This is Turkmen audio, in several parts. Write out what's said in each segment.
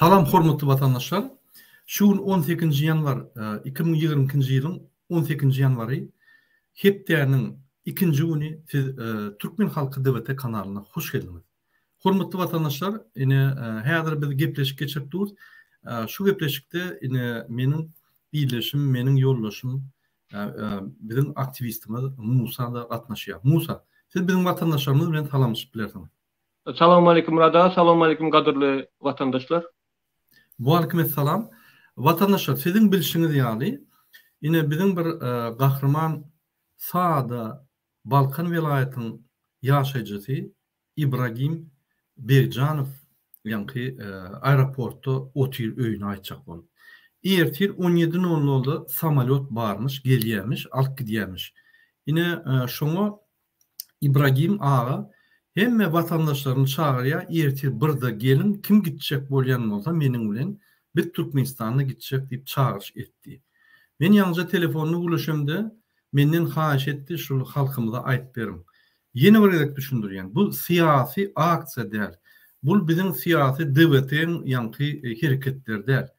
Salam hormatly vatandaşlar. Şu 18 yanvar 2022 yılın 18 yanvarı hepdäniň ikinji güni siz Türkmen halky DBT kanalyna hoş geldiniz. Hormatly vatandaşlar, häzir biz gepleşik geçirdiýiz. Şu gepleşikde meniň bileşim, meniň ýollaşym, bizim aktivistimiz Musa da gatnaşýar. Musa, siz bizim vatandaşlarymyz bilen salamlaşyp bilersiňiz. Assalamu alaikum Rada, assalamu alaikum gadyrly vatandaşlar. Waalaikumsalam. Vatandaşlar, sizin bilişiniz ýaly, bizim bir gahrman Saada Balkan welaýatynyň ýaşaýjysy Ibragim Berjanow aeroportda otyr öýüne aýtjak bolup. Ertir 17:00-da samolyot barmış, gelýärmiş, alyp gidýärmiş. Şoňa Ibragim ağa hemme vatandaşlaryny çağırýar, ertir 1-de gelin, kim gitjek bolýan bolsa meniň bilen bir Türkmenistana gitjek diýip çağırış etdi. Men ýalnızca telefonuny ulaşymda menden haýyş etdi, şu halkymyza aýtyp berim. Ýene bir gezek düşündirýän. Bu siýasy aksiýa däl. Bu bizim siýasy DBT-niň hereketler däl.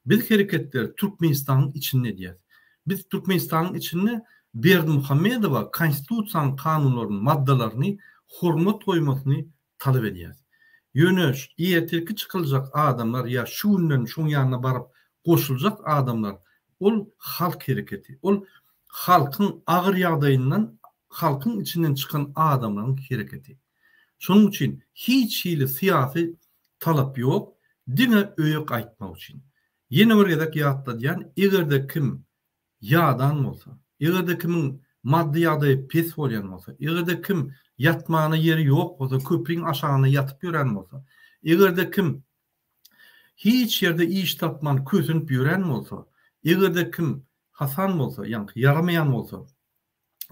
Biz hereketler Türkmenistanyň içinde diýär. Biz Türkmenistanyň içinde Berdimuhammedowa konstitusiýanyň kanunlaryny, maddalaryny hormat koymasyny talap edýär. Ýöneş, ýetirki çykyljak adamlar ýa şu günden şoň ýanyna baryp goşuljak adamlar, ol halk hereketi, ol halkyň agyr ýagdaýyndan, halkyň içinden çykan adamlaryň hereketi. Şonuň üçin hiç hili siýasy talap ýok, diňe öýek aýtmak üçin. Ýene bir gezek ýatda diýen, egerde kim ýadan bolsa, egerde kimiň maddi ýagdaýy pes bolýan bolsa, egerde kim yatmağına yeri yok bolsa, köprüň aşağına yatıp ýören bolsa, egerde kim hiç yerde iş tapman kösünüp ýören bolsa, egerde kim hasan bolsa, yaramayan bolsa,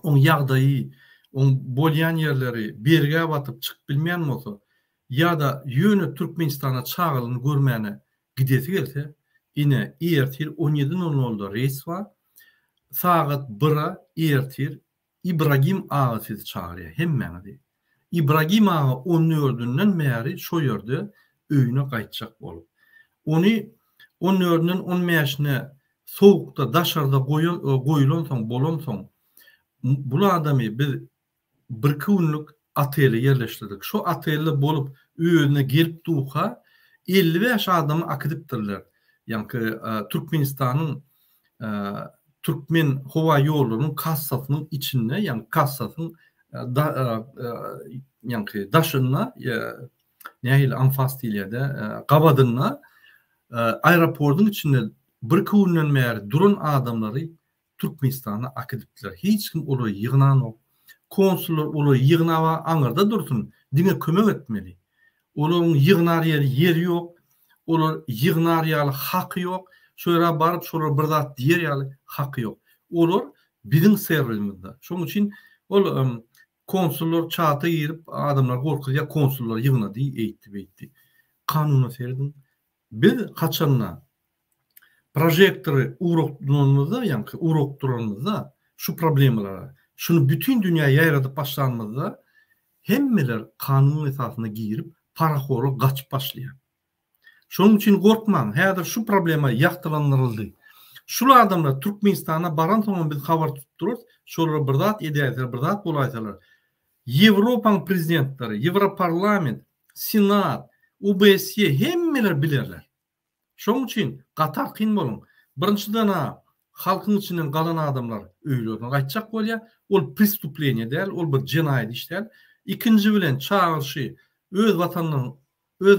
on ýagdaýy, on bolýan ýerleri berge batyp çykyp bilmeýän bolsa, ýa-da ýöne Türkmenistana çağılyny görmäne gidesi gelse, ertir 17:00-da reis bar, saat 1-a ertir Ibragim ağa sizi çağırıyor. Hemmeňi. Ibragim ağa onun ördünden meğeri şo ýerde öýüne gaýtjak bolup. Onun ördünden on meýeşine soğukda daşarda goýulan soň bolan soň bu adamy biz bir günlük ately ýerleşdirdik. Şo atelde bolup öýüne gelip duha 55 adamy akdypdyrlar. Türkmenistanyň Türkmen hova ýollarynyň kassasynyň içinde, kassasynyň daşyna, nähili anfas diýilýär, gabadyna aeroportyň içinde bir günden bäri duran adamlary Türkmenistana akdypdiler. Hiç kim olary ýygnan ok. Konsullar olary ýygnawa aňyrda dursun, diňe kömek etmeli. Olaryň ýygnar ýeri ýok, olar ýygnar ýaly haky ýok. Şöyle barıp şolar bir zat diýer ýaly haky ýok. Olar bizim serwerimizde. Şoň üçin konsullar çata girip adamlar gorkulýar, konsullar ýygnady eýtdi. Kanuny serdim. Biz haçanna projektory urokturanymyzda şu problemlara, şunu bütün dünýä ýaýradyp başlanmazda hemmeler kanun esasyna girip paraxorluk gaçyp başlaýar. Şoň üçin gorkman, häzir şu problema ýaktylandyryldy. Şu adamlar Türkmenistana baran soň biz habar tutduruz, şolar bir zat edýärler, bir zat bolaýsalar. Ýewropaň prezidentleri, Ýewroparlament, Senat, OBSE hemmeler bilerler. Şoň üçin gatar kyn bolun. Birinçiden halkyň içinden galan adamlar öýlerine gaýtjak bolýar, ol prestupleniýa däl, ol bir jenaýat iş däl. İkinji bilen çağırşy öz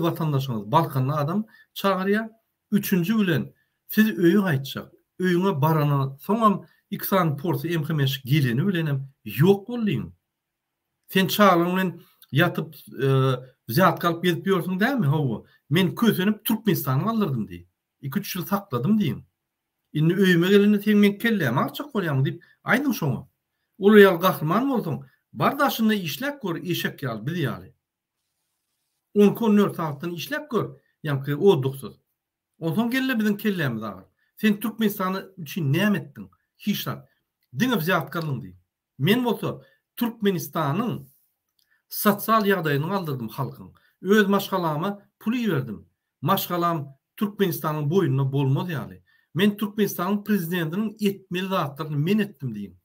vatandaşyňyz Balkanly adam çağırýar. Üçüncü bilen siz öýü gaýtjak. Öýüňe barana soňam 2 saat porsi emhemeş geleni bilenem ýok bolýan. Sen çağırlyň bilen yatıp zat kalıp gezip ýörsiň dälmi? Hawa. Men kösenip Türkmenistana galdyrdym diýip. 2-3 ýyl sakladym diýin. Indi öýüme gelende sen men kelläm arçak bolýam diýip aýdym şoňa. Ol ýal gahrman bolsaň, bardaşyny işlek gör, eşek ýal biz ýaly. 10-14 saatdan işlep gör, oduksuz. Ondan gelle bizim kellämiz agar. Sen Türkmenistany üçin näme etdiň? Hiç zat. Diňe ziyatkarlyň diýip. Men bolsa Türkmenistanyň sosial ýagdaýyny galdyrdym halkyň. Öz maşgalama pul berdim. Maşgalam Türkmenistan'ın boyununa bolmaz yani. Men Türkmenistan'ın prezidentinin etmeli zatlarını men ettim deyin.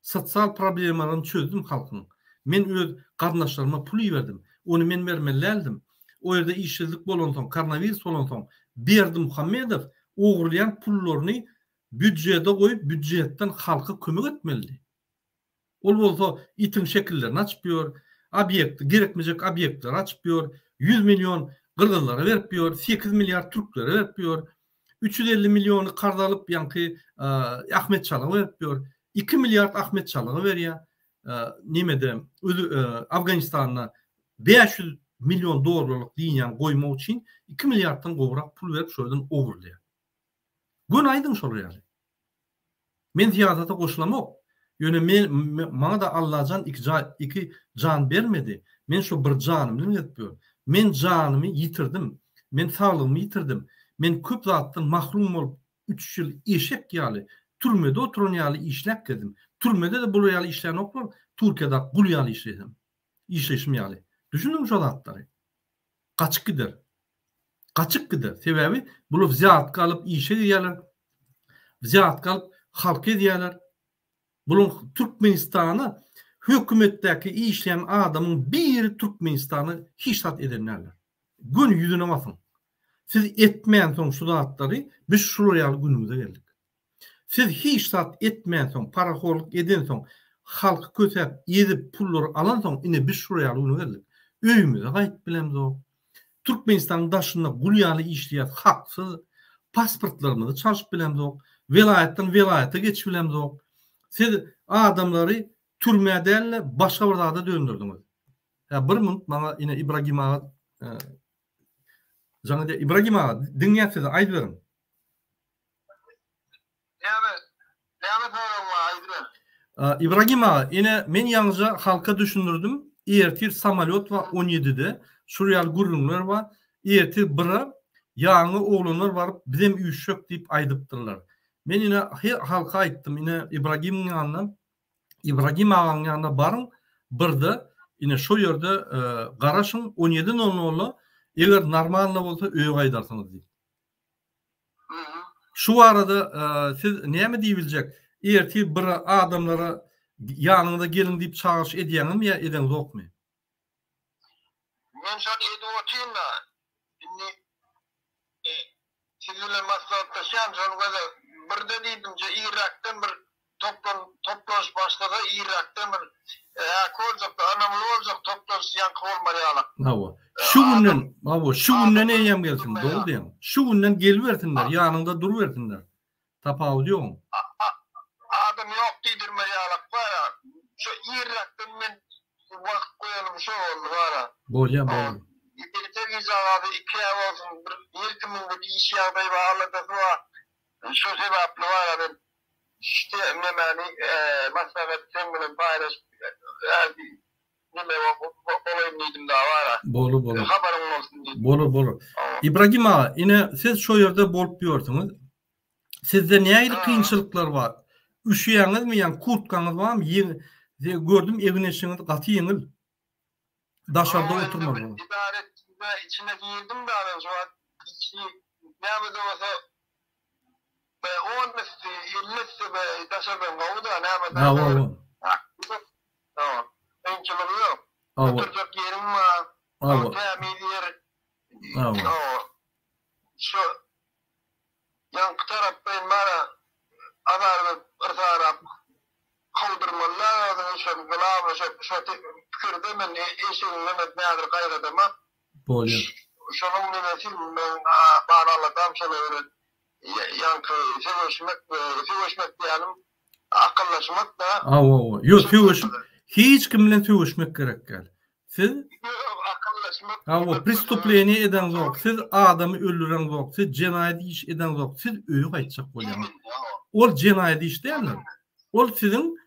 Sosyal problemlerini çözdüm halkın. Men öz kardeşlerime pul verdim. Onu men vermellerdim. O yerde işsizlik bolan koronavirüs bolan Berdi Muhammedov oğurlayan pullarını büdjete koyup büdjetten halka kömek etmeli. Ol bolsa itin şekillerini açpıyor, gerekmeyecek obyektler açpıyor, 100 milyon Kırgızlara verpiyor, 8 milyar Türklere verpiyor, 350 milyonu karda alıp yankı Ahmet Çalık'a verpiyor, 2 milyar Ahmet Çalık'a veriyor. Nimede Afganistan'a 500 milyon dolarlık diyen koyma için 2 milyardan kovrak pul verip şöyle oğurluyor. Gün aydın şolu yani. Men siyasata koşulamak. Yöne bana da Allah'can iki can vermedi. Men şu bir canımı yetmiyor. Men canımı yitirdim. Men sağlığımı yitirdim. Men köp zattan mahrum olup 3 yıl eşek yalı. Türmede oturun yalı işlek kedim. Türmede de bu yalı işleyen oklar. Türkiye'de kul yalı işledim. İşleşim yalı. Düşündün mü şu zatları? Kaçık gider. Kaçık gider. Sebebi bunu ziyat kalıp işe diyorlar. Ziyat kalıp halk ediyorlar. Bunun Türkmenistan'ı hükümetteki işleyen adamın bir Türkmenistan'ı hiç tat edenlerler. Gün yüzüne bakın. Siz etmeyen son şu dağıtları biz şuraya günümüze geldik. Siz hiç tat etmeyen son parakorluk eden son halkı kötep yedip pulları alan son yine biz şuraya günümüze geldik. Öyümüze gayet bilemiz o. Türkmenistan'ın daşında gulyalı işleyen haksız pasportlarımızı çalışıp bilemiz o. Velayetten velayete geç bilemiz o. Siz adamları türmede başka bir dağda döndürdünüz. Ya bir minut bana yine İbrahim Ağa canı de İbrahim Ağa dinleyen size aydı verin. İbrahim Ağa yine men yalnızca halka düşündürdüm. Ertir samolyot var 17'de. Şuraya gururlar var. Ertir bira yağını oğlanlar var. Bizim üşök deyip aydıptırlar. Men yine halka aytdım yine İbrahim'in yanına. İbrahim Ağa'nın yanına barın. Birde yine şu yerde garaşın 17.00'la eğer normalde olsa öğe aydarsınız deyip. Şu arada siz neye mi diyebilecek? Eğer ki bir adamlara yanında gelin deyip çağırış ediyenim ya edeniz yok mu? Ben şu an ediyotuyum da şimdi sizinle maslahatlaşan sonra da burada deydimce Irak'tan bir toplaş başladı. Irak'tan bir olacak da anamlı olacak toplaş yankı olmayalı. Hava. Şu günden eyyem gelsin. Doğru diyeyim. Şu günden geliversinler. Yanında duruversinler. Tapağı diyor mu? Adam yok dedirmeyalak var ya. Şu Irak'tan ben vakit koyalım şu oldu var ya. Bolya. Bir tek izahı 2 ay olsun. Bir kimin bir iş yapayım ağırlıkası var. Şu sebepli var ya ben. İşte yani maslahat sen paylaş. Olayım dedim daha var ya. Bolu. Haberim olsun dedim. Bolu. İbrahim Ağa yine siz şu yerde bolup diyorsunuz. Sizde ne ayrı kıyınçılıklar var? Üşüyeniz mi yani kurtkanız var mı? Gördüm evin eşiniz katı yenil. Daşarda oturmadı. İdaretinde içine girdim de ben şu an ne yapıda olsa 10 nesli, 50 nesli daşardan kavudu ne yapıda. Tamam. Ben çalıyorum. Oturacak yerim var. Temel yer. Şu yankı taraftan bana adarlı ırtarap kaldırmalar şu gılavı şu tükürdü ben eşeğin Mehmet Nadir Kayradım'a şunun nevesil ben bağlarladım şöyle yankı sevişmek diyelim akıllaşmak da yok sevişmek hiç kimle sevişmek gerek gel siz akıllaşmak prestупление eden yok siz adamı öldüren yok siz cinayet iş eden yok siz öğü kaçacak bolyamı o cinayet iş değil mi? O sizin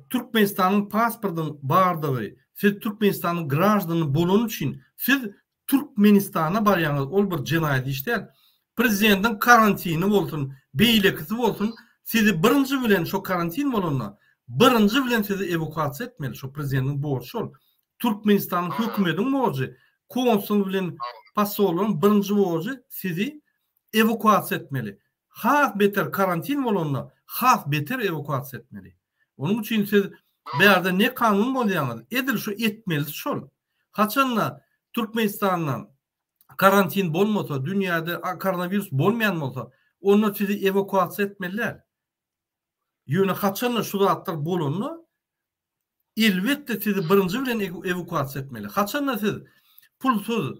Türkmenistan'ın pasportun bardığı, siz Türkmenistan'ın grajdanı bulun için siz Türkmenistan'a baryanız, ol bir cinayet işte. Prezidentin karantini olsun, beylekisi olsun, sizi birinci bilen şu karantin olunla, birinci bilen sizi evakuasyon etmeli, şu prezidentin borcu ol. Türkmenistan'ın hükümetin borcu, konsul bilen pasolun birinci borcu sizi evakuasiya etmeli. Has beter karantin bolonda, has beter evakuasiya etmeli. Onun için siz berde ne kanun bolýaňyz, edil şu etmeli şol. Haçanla Türkmenistan'dan karantin bolmasa, dünýäde koronavirus bolmayan bolsa, onu sizi evakuasiya etmeliler. Ýöne haçanla şu zatlar bolonny elbetde sizi birinci bilen evakuasiya etmeli. Haçanla siz pulsuz,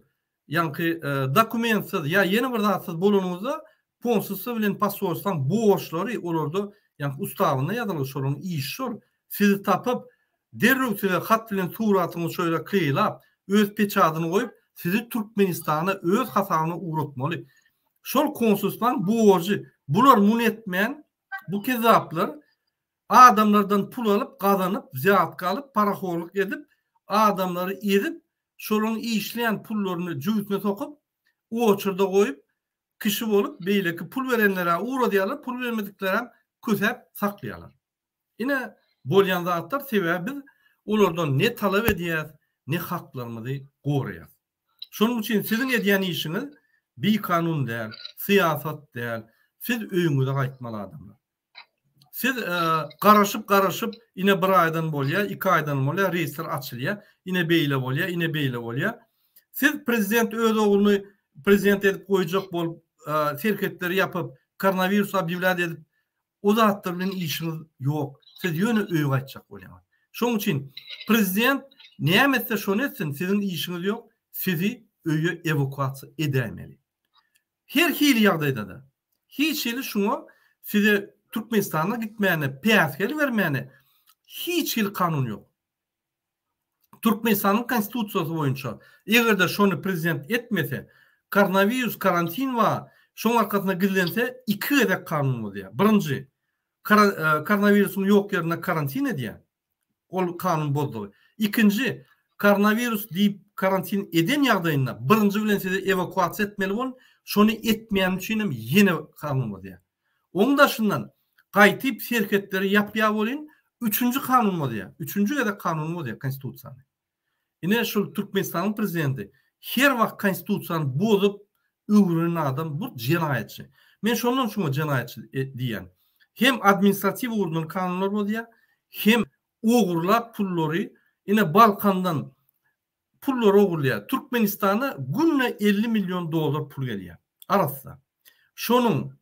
ýa-ni dokumentsiz ýa ýene bir zatsız bolanyňyzda ponsuzsa bilen pasportdan borçlary olarda ýa-ni ustawyna ýazylyp şolaryň işi şol. Sizi tapıp derrüw size hat bilen suratyňy şöyle kıýlap, öz peçatyny goýup sizi Türkmenistana öz hasabyna uğratmaly. Şol konsulslan bu borçy bular mun etmeýän bu kezaplar adamlardan pul alıp kazanıp ziyat kalıp paraxorluk edip adamları edip şolun işleyen pullarını cüyütme sokup o uçurda koyup kişi olup beyleki pul verenlere uğradıyalar, pul vermediklere küsep saklayalar. Yine bolyan zatlar sebebi biz onlardan ne talep edýäs, ne haklarımızı goruyaz. Şunun için sizin ediyen işiniz bir kanun değil, siyasat değil, siz öýüňize gaýtmaly adamlar. Siz garaşıp yine bir aydan bolýar, 2 aydan bolýar, reýsler açylýar, yine beýle bolýar, yine beýle bolýar. Siz prezident öz oğluny prezident edip goýjak bolup, serketleri yapıp, koronavirus abýwlad edip, o zatlar bilen işiniz ýok. Siz ýöne öýü gaýtjak bolýar. Şoň üçin prezident näme şonu etsin, sizin işiniz ýok, sizi öýe evakuasiya edämeli. Her hili ýagdaýda da. Hiç hili şunu size Türkmenistan'a gitmeyene, PSK'li vermeyene hiç hil kanun yok. Türkmenistan'ın konstitutsiyası boyunca eğer de şunu prezident etmese, koronavirus karantin var, şunun arkasına gidilense 2 edek kanun mu diye. Birinci, koronavirusun yok yerine karantin ediyor. O kanun bozdu. İkinci, koronavirus deyip karantin eden ýagdaýynda birinci bilen sizi evakuasiya etmeli bolun, şunu etmeyen için yine kanun mu diye. Onun daşından gaýtyp serketleri yapýa bolyn, 3-nji kanun mu diye. 3-nji edek kanun mu diye konstitusiýany. Ine şu Türkmenistan'ın prezidenti her wagt konstitusiýany bozup öwrünen adam bu jenaýetçi. Men şondan şunu jenaýetçi diýen. Hem administrativ urunun kanunları bu diye, hem oğurlap pullary, ine Balkandan pullary oğurlaýar. Türkmenistan'a günne 50 milyon dolar pul gelýär. Arasda. Şonun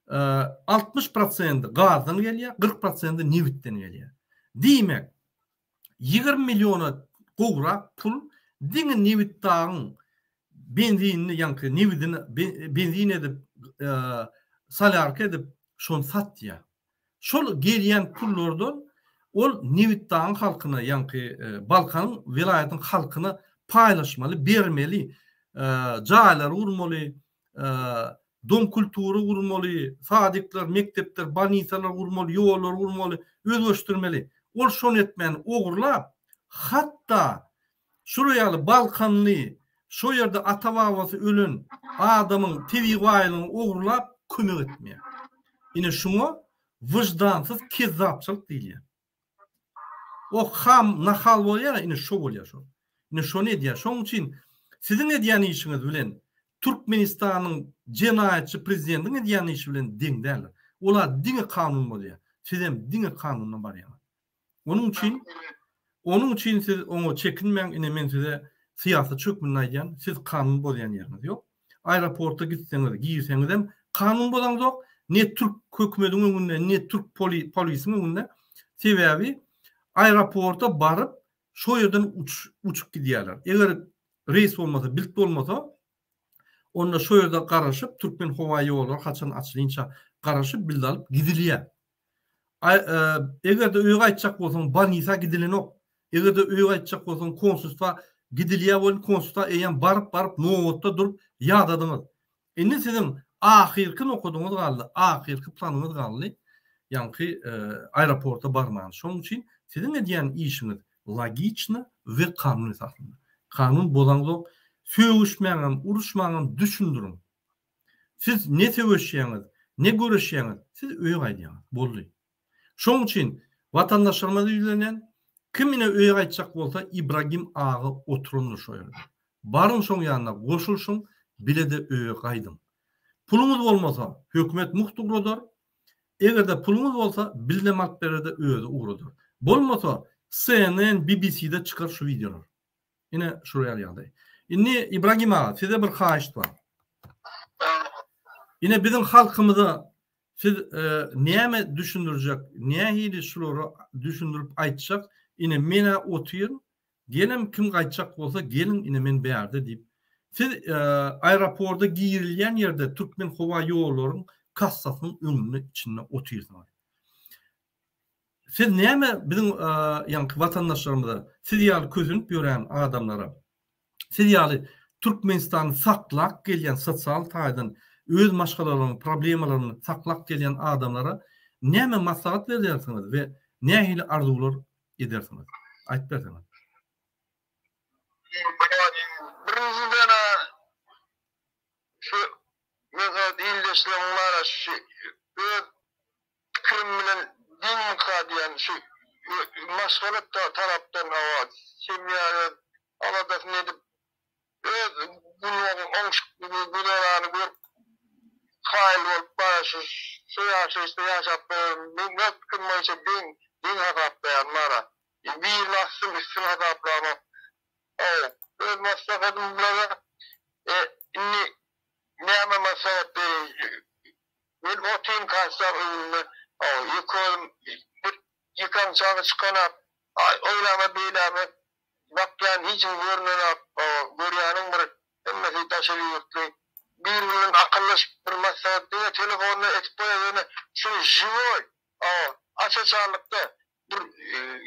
60% gazdan gelýär, 40% newitden gelýär. Diýmek 20 milyona gowrak pul diňe newit dağın benzinini ýa-ni newidini benzin edip salark edip şonu satýar. Şol gelýän pullardan ol newit dağın halkyna ýa-ni Balkan vilayatynyň halkyna paýlaşmaly, bermeli, jaýlar urmaly, dom kulturu urmaly, sadyklar, mektepler, banisalar urmaly, ýollar urmaly, özleşdirmeli. Ol şonu etmän ogurlap, hatta şuraýaly Balkanly, şo ýerde ata-babasy ölen adamyň tebi gaýlygyny ogurlap kömek etmeýär. Ine şuňa wyjdansyz kezzapçylyk diýilýär. O ham nahal bolýar, ine şo bolýar şo. Ine şonu edýär. Şoň üçin sizin edýän işiňiz bilen Türkmenistan'ın jenaýetçi prezidentinin edýän işi bilen deň däl. Olar diňe kanun bolýar. Sizem diňe kanunyna barýar. Onun için siz onu çekinmeň, ine men size siyasat çökmüni aýdýan, siz kanun bolýan ýeriniz ýok. Aeroporta gitseňiz, giýseňiz hem kanun bolan ýok. Ne Türk hökümetiniň öňünde, ne Türk polisiň öňünde. Sebebi aeroporta barıp şo ýerden uçup gidýärler. Eger reis bolmasa, bilet bolmasa, onda şo ýerde garaşyp Türkmen howa ýolları haçan açylynça garaşyp bilet alyp gidilýär. Eger de öýe gaýtjak bolsaň, banisa gidilenok. Eger de öýe gaýtjak bolsaň, konsulta gidilýär bolup, konsulta eýen barıp nowatda durup ýadadyňyz. Endi sizin ahirki okuduğunuz galdy, ahirki planınız galdy. Ýa-ni aeroporta barman. Şoň üçin sizin edýän işiniz logiçny we kanun esasında. Kanun bolanlyk söwüşmäňem, uruşmaňam düşündürün. Siz ne söwüşýäňiz, ne görüşýäňiz, siz öýe gaýdýaňyz boldy. Şoň üçin watandaşlarymyz ýüzünden kimine öýe gaýtjak bolsa Ibragim ağa oturundy şo ýerde. barın şoň ýanyna goşulşyň, bile de öýe gaýdym. Pulumuz bolmasa hökümet muhturlar. Egerde pulumuz bolsa bildim alyp berede öýe uğradyr. Bolmasa CNN, BBC'de çıkar şu videolar. Yine şuraya ýagdaý. Inni İbrahim ağa, size bir haýyş bar. Yine bizim halkımıza siz näme düşündürjek, nähili şulary düşündürüp aýtjak, yine mene otyr, gelin kim gaýtjak bolsa gelin yine men berde diýip. Siz aeroportda giyirilýän ýerde Türkmen howa ýollarynyň kassasynyň öňünde içinde otyrsyňar. Siz näme bizim ýanky vatandaşlarymyza, siz ýaly közünüp ýören adamlara, siz ýaly Türkmenistany saklak gelýän sosial taýdan öz maşgalaryny, problemalaryny saklak gelýän adamlara näme maslahat berýärsiňiz we nähili arzuwlar edersiňiz? Aýtyp bersiňiz. Birinciden şu mesela dinleşlerimler şu kriminal din mukadiyen şu maşgalat taraftan hava semiyarı aladak nedip bunların görüp hayal olup barışı şu yaşayışta yaşaptığım ben kırmayışa din hataplayanlara bir lahsın üstün hataplama öz maslakatımlara inni näme maslahat ben otayım kalsam önüme yıkan çağı çıkanap oylama beylame bakyan hiç görünenap görüyanın bir emmesi taşılı yurtlu birbirinin akıllı bir maslahat diye telefonuna etip koyduğunu şu jivoy açıçarlıkta bir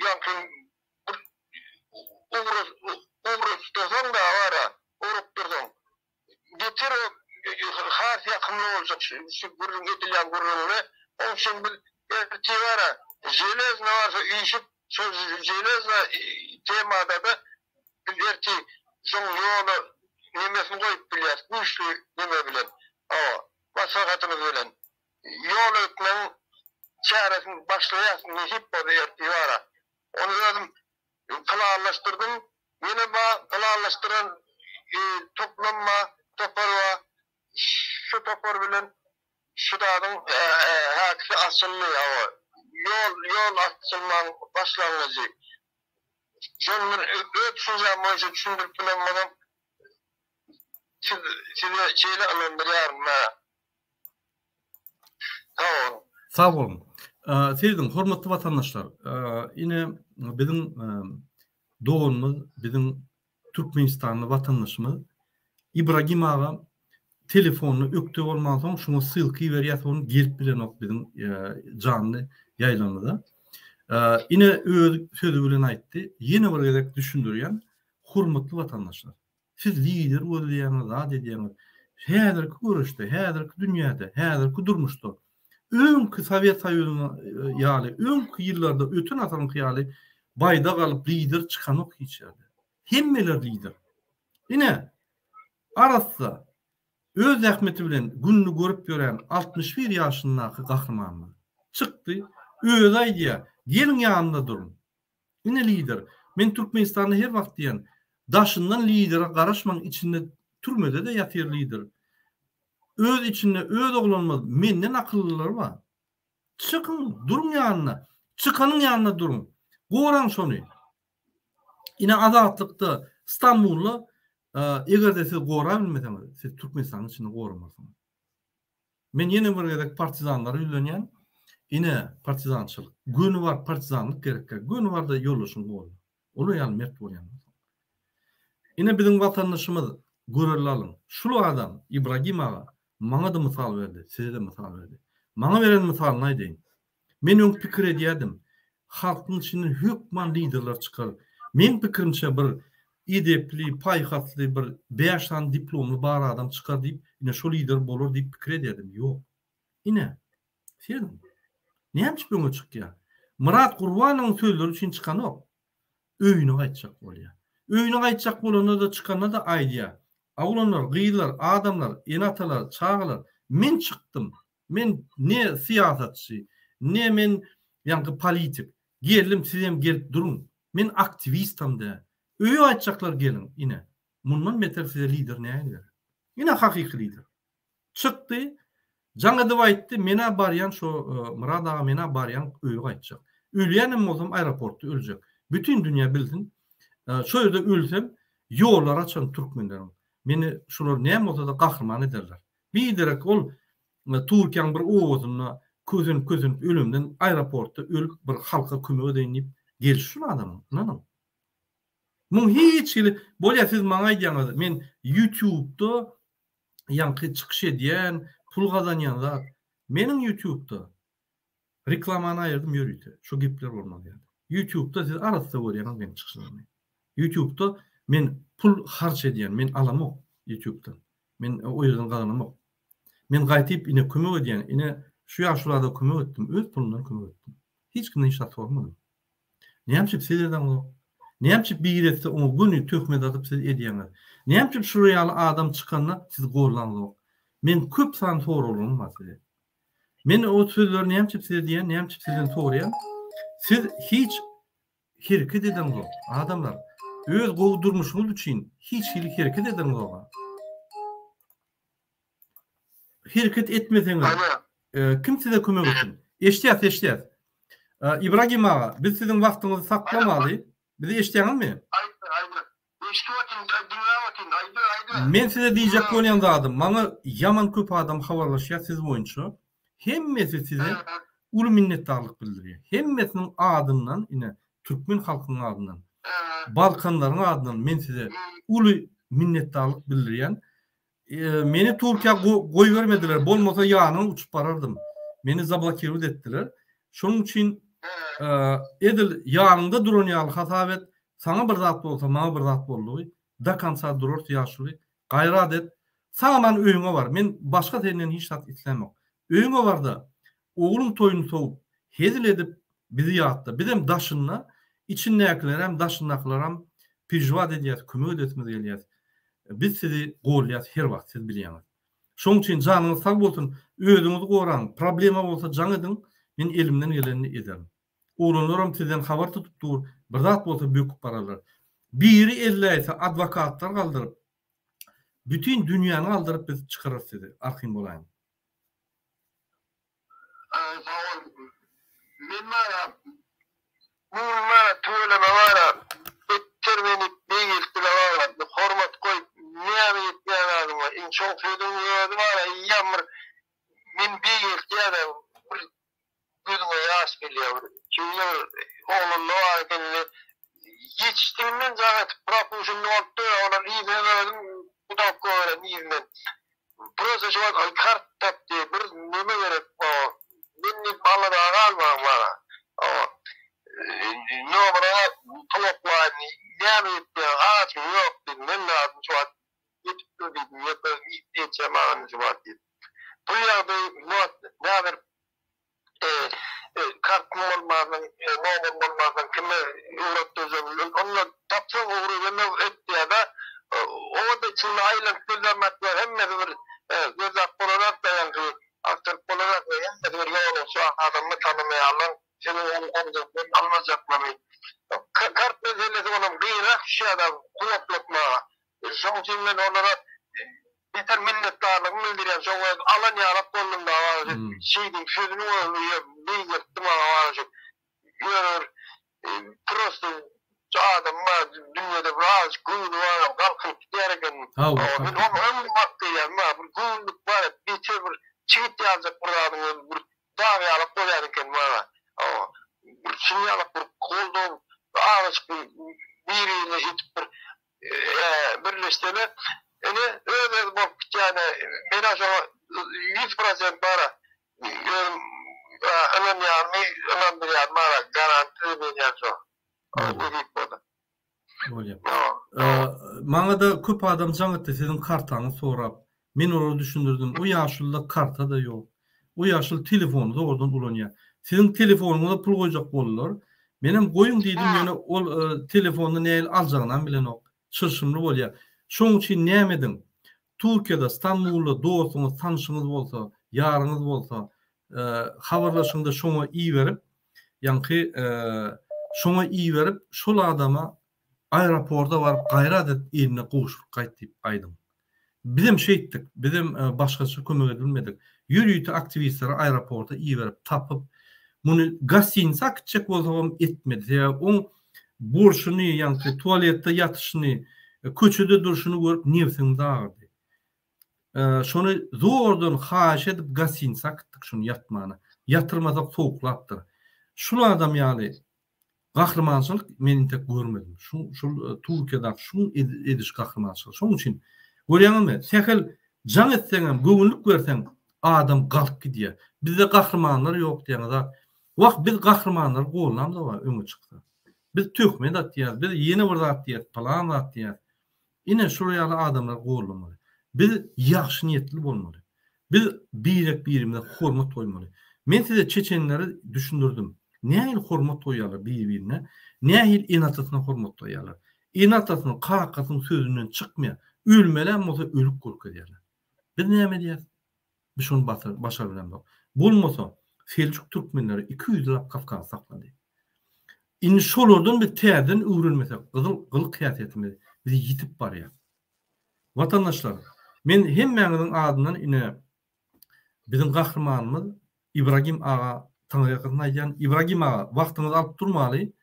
yankın uğruz tutan da var ha uğrup durdum getir has yakınlı olacak şu gurun edilen gurununu onun için bir erkeği var ha jelezna varsa işip söz jelezna temada da bir erkeği son yolu nemesini koyup bilir güçlü neme bilen masakatını bilen yol ötmenin çaresini başlayasın hep o da erkeği var ha onu dedim kılarlaştırdım yine kılarlaştıran toplanma toparva şu topar bilen şu dağın hakisi asıllı yol asılmanın başlangıcı jonlar ötsüz amacı düşündürüp bilenmadan size şeyle alındırıyorum tamam. Sağ olun. Sevdim, hormatly vatandaşlar. Yine bizim doğumuz, bizim Türkmenistanlı vatandaşımız İbrahim ağa telefonunu öktü olmazsa şunu sılkı veriyat onu gelip bilen ok bizim canlı yaylanında. Yine sözü bilen aytti. Yine buraya düşündürüyen hormatly vatandaşlar. Siz lider olaýanyňyz, adedýäňiz. Häzirki görüşde, häzirki dünýäde, häzirki durmuşda öňkü Sowet Soýuzyna ýaly, öňkü ýyllarda ötün ataryň ýaly baýda galyp lider çykan ok hiç ýerde. Hemmeler lider. Yine arasda öz ähmeti bilen günni görüp gören 61 ýaşyndaky gahrmanlar çykdy, öz aýdýa, gelin ýanynda durun. Yine lider. Men Türkmenistanyň her wagt diýen daşından lidere garaşmaň içinde türmede de ýatyr lider. Öz içinde öz oglanmaz menden akıllılar var. Çıkın durun ýanyna. Çıkanın ýanyna durun. Goran şonu. Yine azatlıkta İstanbul'la egerde siz gora bilmeseniz siz Türkmenistan'ın içinde goramasınız. Men yine buraya partizanları ýölenýän yine partizançylyk. Günü var partizanlyk gerek. Günü var da ýollaşyň bol. Onu ýaly mert bolýan. Yine bizim vatandaşımız görürler. Şu adam İbrahim ağa bana da misal verdi, size de misal verdi. Bana veren misal näde? Men öň pikir edýärdim. Halkyň içinden hökman liderler çıkar. Men pikirimçe bir edepli, paýhatly bir 5 tan diplomly bar adam çıkar diýip, yine şu lider bolur diýip pikir edýärdim. Ýok. Yine sen näme çıkýan çykýar? Murat Gurbanowyň sözleri üçin çykan ok. Öýüne gaýtjak bolýar. Öýüne gaýtjak bolanda da çykanda da aýdýar. Awlanlar, gyýlar, adamlar, enatalar, çağlar. Men çıktım. Men ne siyasatçı, ne men ýanky politik. Geldim sizem gelip durun. Men aktivistam da. Öýe aýtjaklar gelin ine. mundan beter size lider nädir? Ina hakyky lider. Çykdy, jaňa da aýtdy, mena barýan şo Murad aga mena barýan öýe gaýtjak. Ölýänim bolsam aeroportda öljek. Bütün dünýä bildin. Şo ýerde ölsem ýollar açan türkmenlerim. Meni şolar näme bolsa da gahrman ederler. Bir direk ol Türkiýanyň bir owazyna közün ölümden aeroportda ölüp bir halka kömek edýänip gelişýär adam. Nanam. Mun hiç bolýa siz maňa aýdýaňyz. Men YouTube'da ýanky çykyş edýän, pul gazanýanlar. Meniň YouTube'da reklamany aýerdym ýörüýdi. Şu gepler bolmady ýa-da. YouTube'da siz arasda görýäňiz men çykyşlarymı. YouTube'da men pul harç edýän, men alamok YouTube'dan. Men o ýerden gazanamok. Men gaýtyp ine kömek edýän, ine şu ýaşlarda kömek etdim, öz pulumdan kömek etdim. Hiç kimden iş atmadım. Näme sizlerden o? Näme bir ýerde o günü töhmet atıp siz edýäňiz? Näme şu ýaly adam çykanda siz gorlanýar? Men köp san sorulum masale. Men o sözler näme size diýen, näme sizden soraýan? Siz hiç hereket edýäňiz adamlar. Öz gowdurmuşyňyz üçin hiç hereket edýäňiz. Hereket etmeseňiz kim size kömek etsin? Eşdýäs. İbrahim ağa, biz sizin wagtyňyzy saklamaly. Bizi eşdýäňizmi? Men size diýjek bolýan zadım. Maňa yaman köp adam habarlaşýar siz boýunça. Hemmesi size ulu minnetdarlyk bildirýär. Hemmesiniň adyndan, ine türkmen halkynyň adyndan, Balkanlaryň adyndan men size ulu minnetdarlyk bildirýän. Meni Türkiýe goý bermediler. Bolmasa ýanyň uçup barardym. Meni zablokirowat etdiler. Şonuň üçin edil ýanynda duran ýaly hasabet, sana bir zat bolsa, maňa bir zat boldy. Da kansa durur ýaşuly. Gaýrat et. Sana men öýüňe bar. Men başga tenden hiç zat islemok. Öýüňe barda oglum toýuny soğup, hezil edip bizi ýatdy. Bizim daşynla içindäkiler hem daşyndakylar hem pijwat edýär, kömek etmez gelýär. Biz sizi gorlýar her wagt siz bilýäňiz. Şoň üçin janyňyz sag bolsun, özüňizi goran, problema bolsa jaň edin, men elimden geleni ederim. Oğlanlarım sizden habar tutup dur, bir zat bolsa büyük paralar. Biri elläýse advokatlar galdyryp, bütün dünýäni galdyryp biz çykarar sizi, arhym bolaýyn. Men mara tööleme bara, ettirmenip beýiltile bara, hormat koýup, näme etýän adyma, in çok söýdüm bara, ýamyr men beýiltýär, bir gözüme ýaş gelýär. Çünki oğlum var yetiştiğimden zaten propulsion nokta olan iyi verdim bu da koyarım iyinden. Burası şu an kart taptı bir neme gerek o benim balada almam bana. O ne bana toplar ne yaptı ağaç yok bilmem lazım şu an yetişti dedim ya da yetişeceğim şu an. Bu ya ne haber kartım olmadan, normal olmadan kime uğrattıracağım. Onunla tapsa uğrayacağım etti ya da orada içinde aylan kızlamak var. Hem de bir gözak olarak da yani aktörk olarak da hem de bir yol olsa adamı tanımayalım. Seni almayacaklar. Kart meselesi onun gıyrak şey adam kulaklıkma. Son için ben onlara yeter minnettarlığımı bildireyim. Sonra alan yarap kollumda var. Şeydim, sözünü oluyor. Bir yırttım var. Görür. Prosto adam var. Dünyada biraz kuyruğu var. Kalkıp giderken. Ben onun baktıyım. Bir kuyruğluk var. Bir çiğit yazacak burada. Bir davi alıp koyarken var. Bir şimdi alıp bir kolduğum ağaç biriyle hiç birleştirme. Yani öyle bak yani ben aşağı 100% para önemli mara garanti veriyorsun. Maňa da köp adam jaňytdy sizin kartaňy sorap, men onu düşündürdüm. O ýaşulda karta da ýok. O ýaşul telefonu da ordan ulanýar. Sizin telefonuňyza pul goýjak bollar. Menem goýun diýdim, ýöne ol telefonu näil aljagynan bilen ok. Çyrşymly bolýar. Şoň üçin näme edin? Türkiýede, Istanbulda dostuňyz, tanışyňyz bolsa, ýaryňyz bolsa, habarlaşyňda şoňa iyi berip, ýanky şoňa iyi berip, şol adama aeroporta barıp gayradet eline goşup gaýtyp aýdym. Bizim şey ettik, bizim başkaça kömek edilmedik. Yürüyütü aktivistleri aeroporta iyi verip tapıp bunu gasinsa akıtacak bolsam etmedi. Ya on borçunu yani tuvalette yatışını, köçede duruşunu görüp nefsini dağırdı. Şonu zordan haş edip gasinsa akıttık şunu yatmağına. Yatırmasak soğuklattır. Şunu adam yani kahramançılık meni tek görmedim. Şu Türkiye'de şu ediş kahramançılık. Şunun için görýäňizmi? Sekil can etseňem, göwünlük berseň adam galyp gidýär. Bizde kahramanlar ýok diýende. Wagt biz kahramanlar gollam da var öňe çykdy. Biz tökme datýar, biz ýene bir zat diýär, plan datýar. Ine şurýaly adamlar gollamaly. Biz ýaxşy niýetli bolmaly. Biz birimize hormat toýmaly. Men size çeçenleri düşündürdüm. Nähil hormat toýýarlar bir-birine? Nähil enatyna hormat toýýarlar? Enatynyň qaraqqatyň sözünden çykmaýar. Ölmelen bolsa ölüp golup giderler. Biz näme diýär? Biz şonu başar bilen. Bolmasa Selçuk Türkmenleri 200 yıl Kafkas sakladı. İn şolardan bir täzeden öwrülmesek, gyl kıyafetimiz bizi yitip barýar. Vatandaşlar, men hemmäňiziň adyndan ine bizim gahramanymyz İbrahim Ağa taňa ýakyn aýdan. İbrahim Ağa, wagtyňyzy alyp durmaly.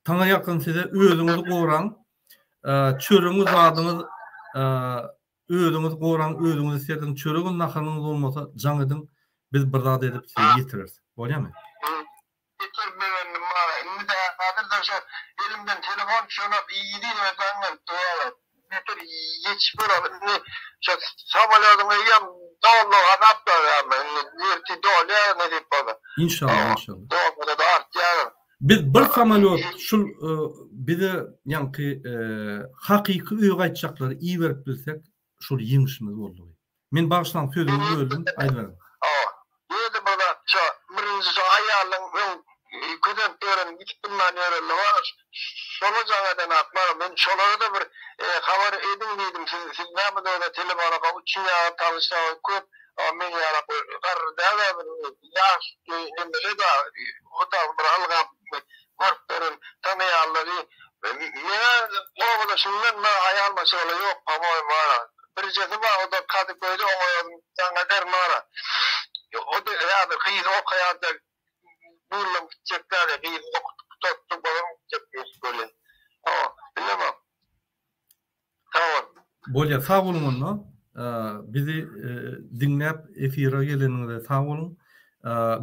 Taňa ýakyn size özüňizi goran, çörüňiz adyňyz özüňiz goran, özüňizi serdiň çörüňiz nahanyňyz bolmasa jaň edin, biz bir zat edip size ýetiririz. Bolýarmy? Getirmedim bana. Şimdi de kadırdan şu elimden telefon şuna iyi değil mi? Ben doğal. Getir geç böyle. Şu samalyadıma yiyem. Doğal adapta ya ben. Nirti doğal ya ne deyip bana. İnşallah inşallah. Doğal da art ya. Biz bir samolyot şu bize yani hakiki öýe gaýtjaklary iyi berip bilsek şol ýeňişimiz boldy. Men başdan sözümü böldüm. Aýdym. Yedi bana şu birinci şu ayarlan köden tören gittim ben yerine var. Şonu jagadan atmara ben şolara da bir habar edin dedim siz näme de telefona kalıp çiňa tanışa köp men ýara garda bir ýaş emele de o da bir halga korkturun tanıyanları men o da şundan ayal masala yok ama var. Bir jesi var o da kadı koydu o jagadan mara. O da ya da kıyız o kayada burlam gidecekler ya kıyız tuttu balam gidecek böyle. Bilemem. Tamam. Bolya sağ olun onunla. Bizi dinlep efira geleninize sağ olun.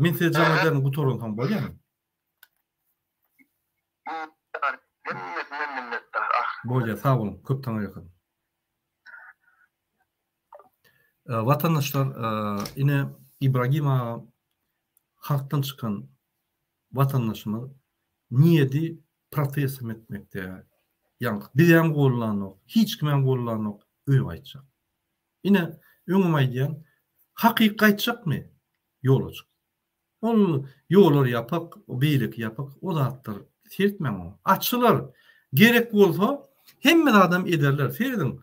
Men size jaň ederim bu torundan bolýarmy? Minnettar. Bolya sağ olun. Köp taňa ýakyn. Vatandaşlar ine İbrahim Ağa halktan çıkan vatandaşımız niyeti protestim etmekte. Yani bizim gollan yok, hiç kimen gollan yok, öyle aytacak. Yine öňüm aýdýan hakik aytacak mı? Yol olacak. Onu yolları yapak, o beylik yapak, o da attır. Sertmen o. Açılır. Gerek bolsa hemme adam ederler. Feridin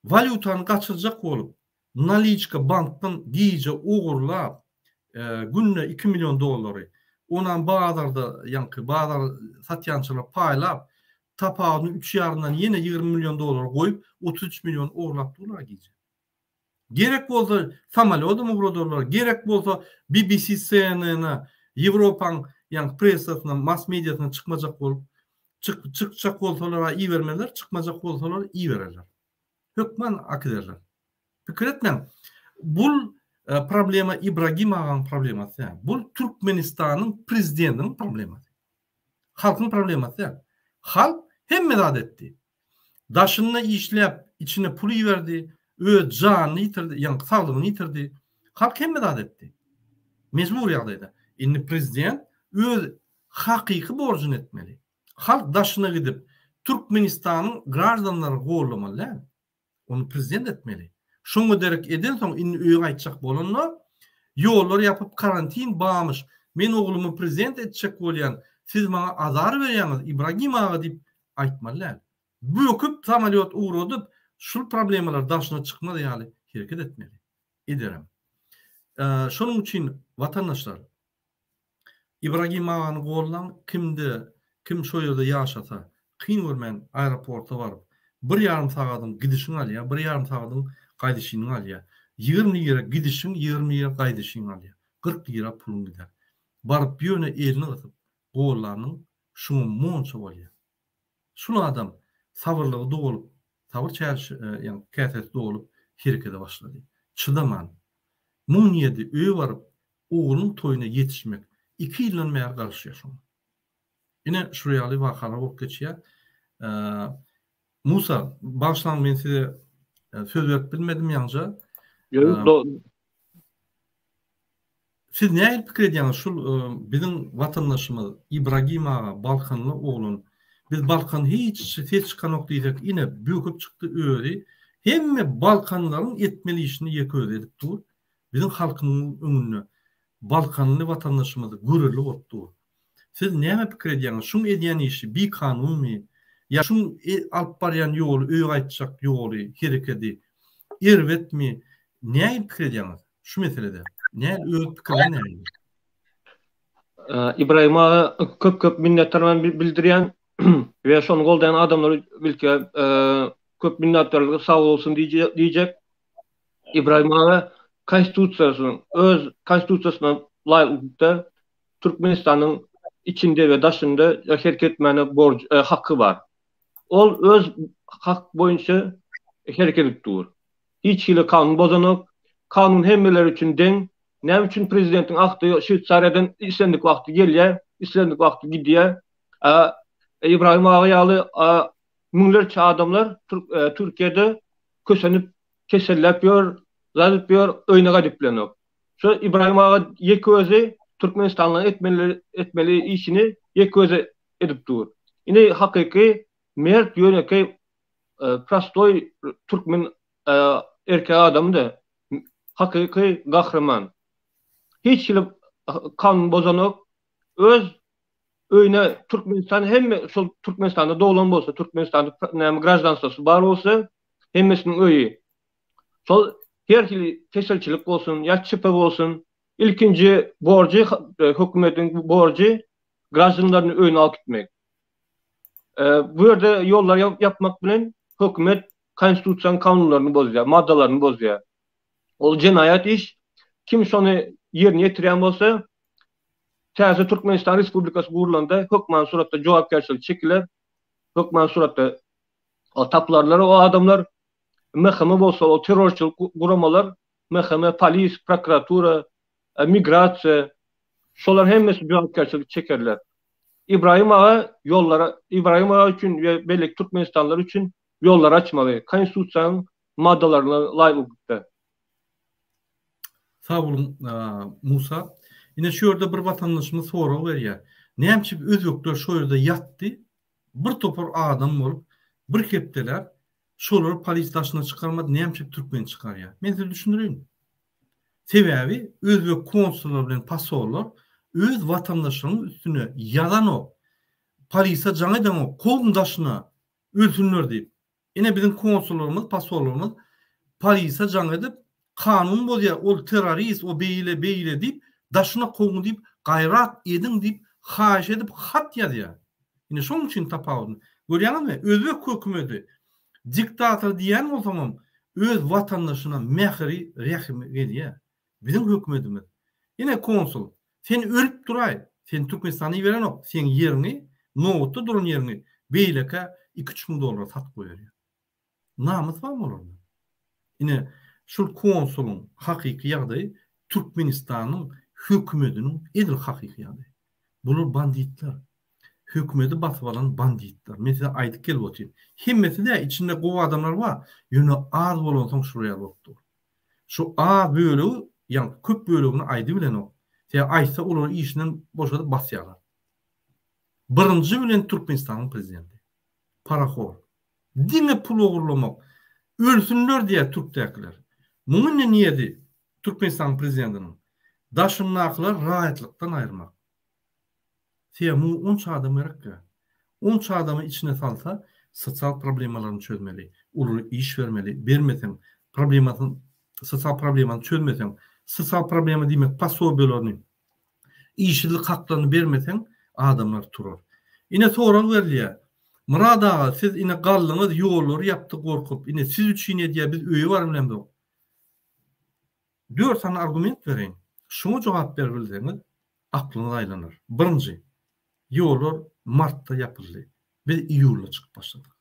valutanı kaçıracak olup Naliçka banktan giyice uğurlap günne 2 milyon doları onan bazarda yankı bazar satyançılar paylap tapağını 3 yarından yine 20 milyon dolar koyup 33 milyon uğurlap dolar giyecek. Gerek bolsa samalyoda mı dolar, gerek bolsa BBC, CNN, Avrupan yani presasına, mass medyasına çıkmacak olup çıkacak olsalar iyi vermeler, çıkmacak olsalar iyi verirler. Hükmen ak ederler. Fikir etmem. Bu problema İbrahim Ağa'nın probleması. Bu Türkmenistan'ın prezidentinin probleması. Halkın probleması. Halk hem medat etti. Daşını işlep, içine pulu verdi, canını yitirdi, yani sağlığını yitirdi. Halk hem medat etti. Mecbur yağdaydı. Şimdi prezident hakiki borcunu etmeli. Halk daşına gidip Türkmenistan'ın gражданları gorlamalı. Onu prezident etmeli. Şunu derek eden soň indi öýe gaýtjak bolanlar ýollar yapıp karantin bağmış. Men oglumy prezident etjek bolýan. Siz maňa azar berýäňiz İbrahim Ağa diýip aýtmalylar. Bu köp samolyot uğradyp şu problemler daşyna çykmady ýaly hereket etmeli. Ederim. Şonuň üçin vatandaşlar İbrahim Ağa'ny gollan kim şo ýerde ýaşasa kyn görmän aeroporta baryp 1,5 sagatyň gidişiň alýar, 1,5 sagatyň gaýdyşyny alýar. 20 lira gidişiň, 20 lira gaýdyşyny alýar. 40 lira pulun gider. Baryp ýöne elini atyp gollarynyň şuňa monça bolýar. Şunu adam sabırlygy dolup, sabır çärşi, ýani käseti dolup herekete başlady. Çıdaman. Muň ýedi öýe baryp oğlunun toyuna yetişmek 2 ýyldan bäri garşy ýaşaýar. Ine şurýaly wakalar bolup geçýär. Musa, başlan men size söz berip bilmedim ýanca. Siz näme pikir edýäňiz? Şul bizim vatandaşymyz Ibragim ağa Balkanly oğlun. Biz Balkan hiç ses çıkan ok diýsek, ine büyüküp çykdy öýri. Hemme Balkanlaryň etmeli işini ýeköz edip dur. Bizim halkynyň öňünde Balkanly vatandaşymyzy göreli bolupdy. Siz näme pikir edýäňiz? Şuň edýän işi bir kanunmy? Ya şuň alyp barýan ýoly, öýe gaýtjak ýoly, hereketi erwetmi? Näme pikir edýäňiz? Şu meselede. Näme öz pikirler näme? İbrahim ağa köp minnetdarman bildirýän we şonu goldayan adamlar bilke köp minnetdarlygy sag bolsun diýjek. İbrahim ağa konstitusiýasyny öz konstitusiýasyna laýykda Türkmenistanyň içinde we daşynda hereket etmene borç hakkı var. Ol öz hak boyunça hereket etdir. Hiç hili kanun bozanok, kanun hemmeler üçün deň. Näme üçin prezidentiň akty Şwýtsariýadan islendik wagty gelýär, islendik wagty gidýär. İbrahim ağa ýaly müňlerçe adamlar Türkiýede kösenip kesellep ýör, zadyp ýör, öýne gadiplenok. Şu İbrahim ağa ýeközi Türkmenistanyň etmeli işini ýeközi edip dur. Ine hakyky mert ýönekey prostoy türkmen erkek adamdy. Hakyky gahraman. Hiç hili kanun bozanok öz öýüne Türkmenistan hemme şol Türkmenistanda doglan bolsa, Türkmenistanda näme graždanstasy bar bolsa, hemmesiniň öýü. Şol her hili teselçilik bolsun, ýa çypy bolsun, ilkinji borjy hökümetiň borjy graždanlaryny öýüne alyp gitmek. Bu ýerde ýollar yapmak bilen hökümet konstitusiýa kanunlaryny bozýar, maddalaryny bozýar. Ol jenaýat iş. Kim şonu ýerine ýetirýän bolsa, täze Türkmenistan Respublikasy gurulanda hökmen suratda jogapkerçilik çekiler. Hökmen suratda o taplarlar, o adamlar mehkeme bolsa, o terrorçylyk guramalar, mehkeme, polis, prokuratura, migrasiýa, şolar hemmesi jogapkerçilik çekerler. İbrahim ağa üçin we belki Türkmenistanlar üçin ýollar açmaly. Konstitusiýanyň maddalaryna laýykda. Sağ olun Musa. Yine şu yerde bir vatandaşımız soru berýär. Näme özbekler şu yerde yatdy, bir topar adam bolup, bir kepdeler, şolary polis daşyna çykarmady, näme türkmen çykarýar. Men size düşündireyim. Sebebi özbek konsullar bilen pasorlar öz vatandaşlarynyň üstüne yalan o polisa jaňydan o kolun daşyna ölsünler diýip. Ine bizim konsullarymız, pasorlarymız polisa jaň edip kanun bozýar, ol terrorist, o beýle diýip, daşyna koyun diýip, gaýrat edin diýip, haýyş edip hat ýazýar. Ine şoň üçin tapawdy. Görýäňizmi? Özbek hökümeti diktator diýen bolsam, öz vatandaşyna mehri, rahim edýär. Bizim hökümetimiz. Ine konsul, sen ölüp duray, sen Türkmenistany beren ok, sen ýerini, nowatda duran ýerini beýleke 2-3 000 dolara satyp goýar. Namys barmy olarda? Ine şol konsulun hakyky ýagdaýy Türkmenistanyň hökümetiniň edil hakyky ýagdaýy. Bular banditler. Hökümeti basyp alan banditler. Men size aýdyp gelip otyryn. Hemmesi de içinde gowy adamlar bar. Ýöne az bolan soň şuraya bokdy. Şu a bölegi, ýani köp bölegini aýdy bilen o. Sen aýtsa olar işinden boşadyp basýarlar. Birinji bilen Türkmenistanyň prezidenti. Paraxor. Diňe pul ogurlamak. Ölsünler diye Türkdäkiler. Muňun ne niýeti Türkmenistan prezidentiniň daşynaklar rahatlykdan aýyrmak. Sen bu 10 adam gerekkä. 10 adamı içine salsa sosial problemalarını çözmeli, ulary iş vermeli. Bermesen sosial problemalarını çözmesen, sosial problema diýmek pasobelaryny, işçilik haklaryny bermesen adamlar turar. Ine sorak berilýär. Murad ağa, siz ine gallığınız yolları yaptı korkup, ine siz üçün diye biz öýe barym bilen bu. 4 tane argument vereyim. Şunu cevap berbilseniz aklınız aylanır. Birinci, yollar Mart'ta yapıldı. Biz iyulda çıkıp başladık.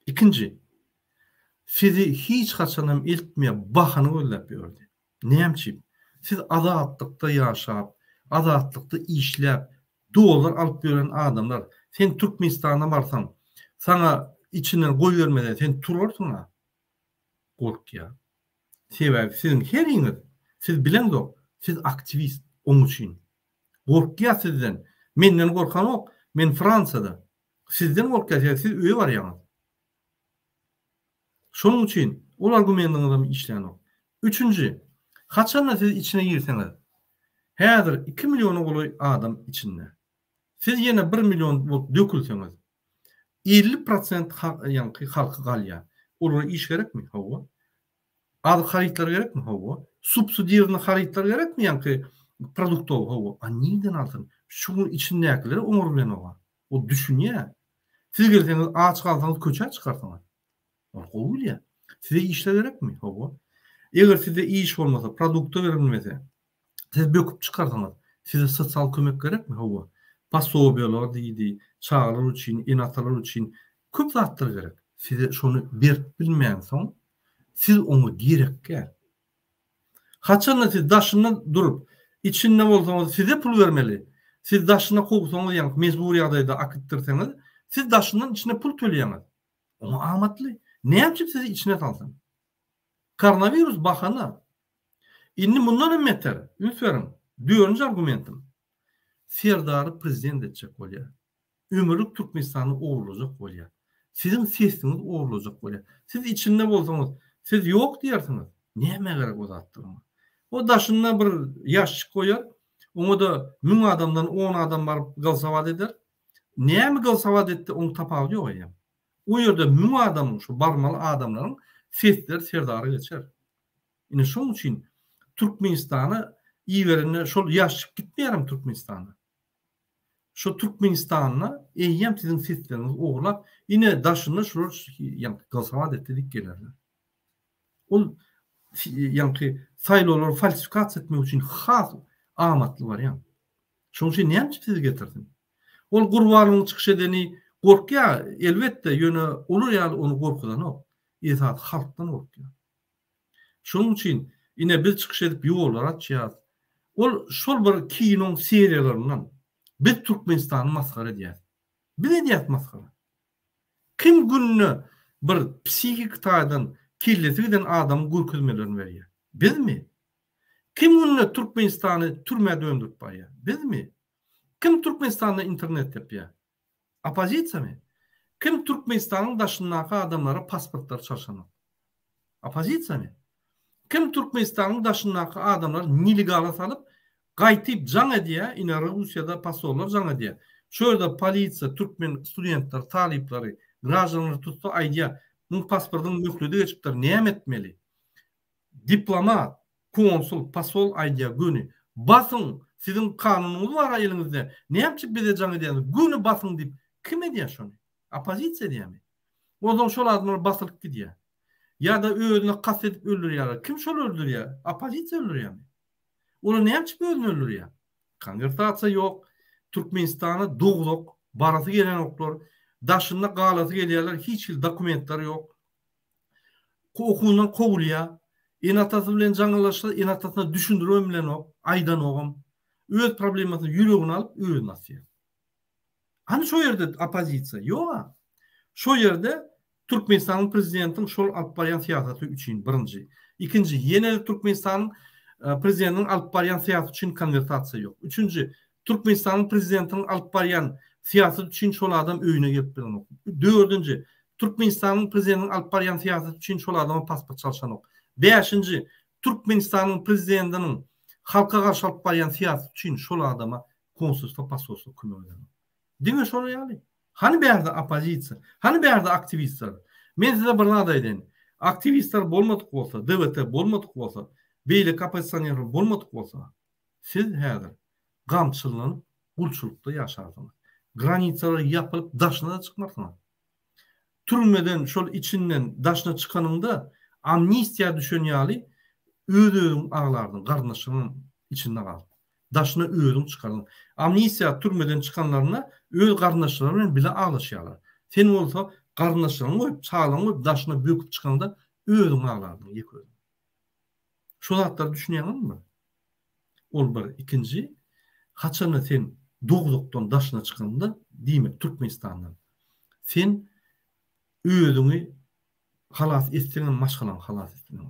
İkinci, sizi hiç kaçanım iltmeye bakanı öllep gördü. Neyemçiyim? Siz azatlıkta yaşap, azatlıkta işlep, dolar alıp gören adamlar, sen Türkmenistan'a varsan, sana içinden koy vermeden sen turursun ha. Kork ya. Sebebi sizin her ýeriniz, siz bilen de, siz aktivist, onun için. Korkya sizden. Menden korkan yok. Men Fransa'da. Sizden korkya, siz öýe var ýa. Şonuň üçin ol argumentyňyzdan işleýän ok. Üçüncü, haçan siz içine girseňiz, häzir 2 milyona goly adam içinde. Siz ýene 1 milyon dökülseňiz, 50% ýa-ni halky galýa. Olara iş gerekmi? Hawa. Az haritler gerekmi? Hawa. Subsidiýaly haritler gerekmi? Ýa-ni produktow hawa. A niden aldın? Şunun içindekileri oňur bilen oga. O düşünýä. Siz gelseňiz aç kalsaňyz köçe çykarsaňyz. Oğul ya. Size işle gerekmi? Hawa. Eger size iş olmasa, produkto verilmese, siz böküp çıkarsanız, size sosyal kömek gerekmi? Hawa. Pasobiyalar diýdi, çağlar üçin, inatalar üçin köp zatlar gerek. Size şonu berip bilmeýän soň, siz onu direkt gel. Haçan siz daşynda durup, içinde bolsaňyz size pul vermeli. Siz daşyna kowsaňyz, ýa-ni mezburi ýagdaýda akitdirseňiz, siz daşyndan içine pul töleýäňiz. Onu amatly. Ne yapacak sizi içine salsın? Koronavirüs bahana. İnni bundan emmeter. Ünsverim. Dördüncü argumentim. Serdarı prezident edecek olya. Ömürlük Türkmenistan'ı oğurlayacak olya. Sizin sesiniz oğurlayacak olya. Siz içinde bolsanız, siz yok diyersiniz. Neyme gerek o zattırma? O daşında bir yaşçık koyar. Onu da 1000 adamdan 10 adam var galsavat eder. Neyme galsavat etti onu tapağı diyor ya. O yerde 1000 adamın, şu barmalı adamların sesler Serdar'a geçer. Yine şunun için Türkmenistan'a iyi verenler, şol yaşıp gitmeyelim Türkmenistan'a. Şu Türkmenistan'a eyyem sizin sesleriniz oğurlap, yine daşında şurada galsavat ettik gelirler. O yani sayıları falsifikat etmek için has amatlı var ya. Şunun için ne yapıp sizi getirdin? O kurbanın çıkış edeni korkya elbette yönü olur ya onu korkudan o. İzat halktan korkuyor. Şunun için yine biz çıkış edip yollar açacağız. O şol bir kino seriyalarından biz Türkmenistan'ı maskara ediyaz. Bir ediyaz maskara. Kim gününü bir psikik taydan killesi giden adam gürküzmelerini veriyor. Biz mi? Kim gününü Türkmenistan'ı türmeye döndürüp bayıyor. Biz mi? Kim Türkmenistan'da internet yapıyor? Opozitsiya mı? Kim Türkmenistan'ın daşındaki adamlara pasportlar çalışanı? Opozitsiya mı? Kim Türkmenistan'ın daşındaki adamları nilegala salıp qaytyp can ediye, ine Rusya'da pasollar can ediye. Şöyle polisiya, Türkmen studentler, talipleri, grajanları tuttu aydiya, bu pasportun möklüdü geçipler neyem etmeli? Diplomat, konsul, pasol aydiya günü. Basın, sizin kanununuz var elinizde. Ne yapacak bize can ediye? Günü basın deyip, kim ediye şunu? Opozitsiya diye mi? O zaman şol adamlar basılıp gidiyor. Ya da ölüne kastedip öldürüyorlar. Kim şol öldürüyor? Opozitsiya öldürüyor mi? Onu ne yapacak ölünü öldürüyor? Konvertasiya yok. Türkmenistan'a doğuluk, barası gelen oklar, daşında qalası geliyorlar, hiç dokumentleri yok. Okulundan kovuluyor. Enatası bilen canlılaştı, enatasına düşündürüyor bilen ok, aydan oğum. Öz problemasını yüreğini alıp, öz nasıl? Hani şu yerde opozitsiya? Yok. Şu yerde Türkmenistan'ın prezidentin şol alıp baryan siyasatı üçün birinci. İkinci, yine Türkmenistan'ın prezidentinin alıp baryan siyasatı üçün konvertasiya yok. Üçüncü, Türkmenistan'ın prezidentinin alıp baryan siyasatı üçün şol adam öyüne gelip bilen ok. Dördüncü, Türkmenistan'ın prezidentinin alıp baryan siyasatı üçün şol adamın pasport çalışan ok. Beşinci, Türkmenistan'ın prezidentinin halka karşı alıp baryan siyasatı üçün şol adama konsolosluğa pasolosluğa kömek eden. Dime şol yani. Hani bir yerde opozitsiya, hani bir yerde aktivistler. Men size bir nada edin. Aktivistler bolmadık olsa, DVT bolmadık olsa, beylik opozisyoner bolmadık olsa, siz häzir gamçylanyp, gulçulukda yaşarsınız. granitsalar yapılıp daşına da çıkmakla. Türmeden şol içinden daşına çıkanında amnistiya düşen yali ödöğün ağlardın, kardeşinin içinde kaldı. Daşına ödün çıkarın. Amnistiya türmeden çıkanlarına öd kardeşlerine bile ağlaşıyorlar. Sen olsa kardeşlerini koyup, çağlan koyup, daşına böküp çıkanda ödün ağlardın, yek ödün. Şu zatları düşünüyorsun mı? Ol bir ikinci, haçanı sen doğduktan daşına çıkanda, demek Türkmenistan'dan, sen ödünü halas ettiğin maşkalan halas ettiğin.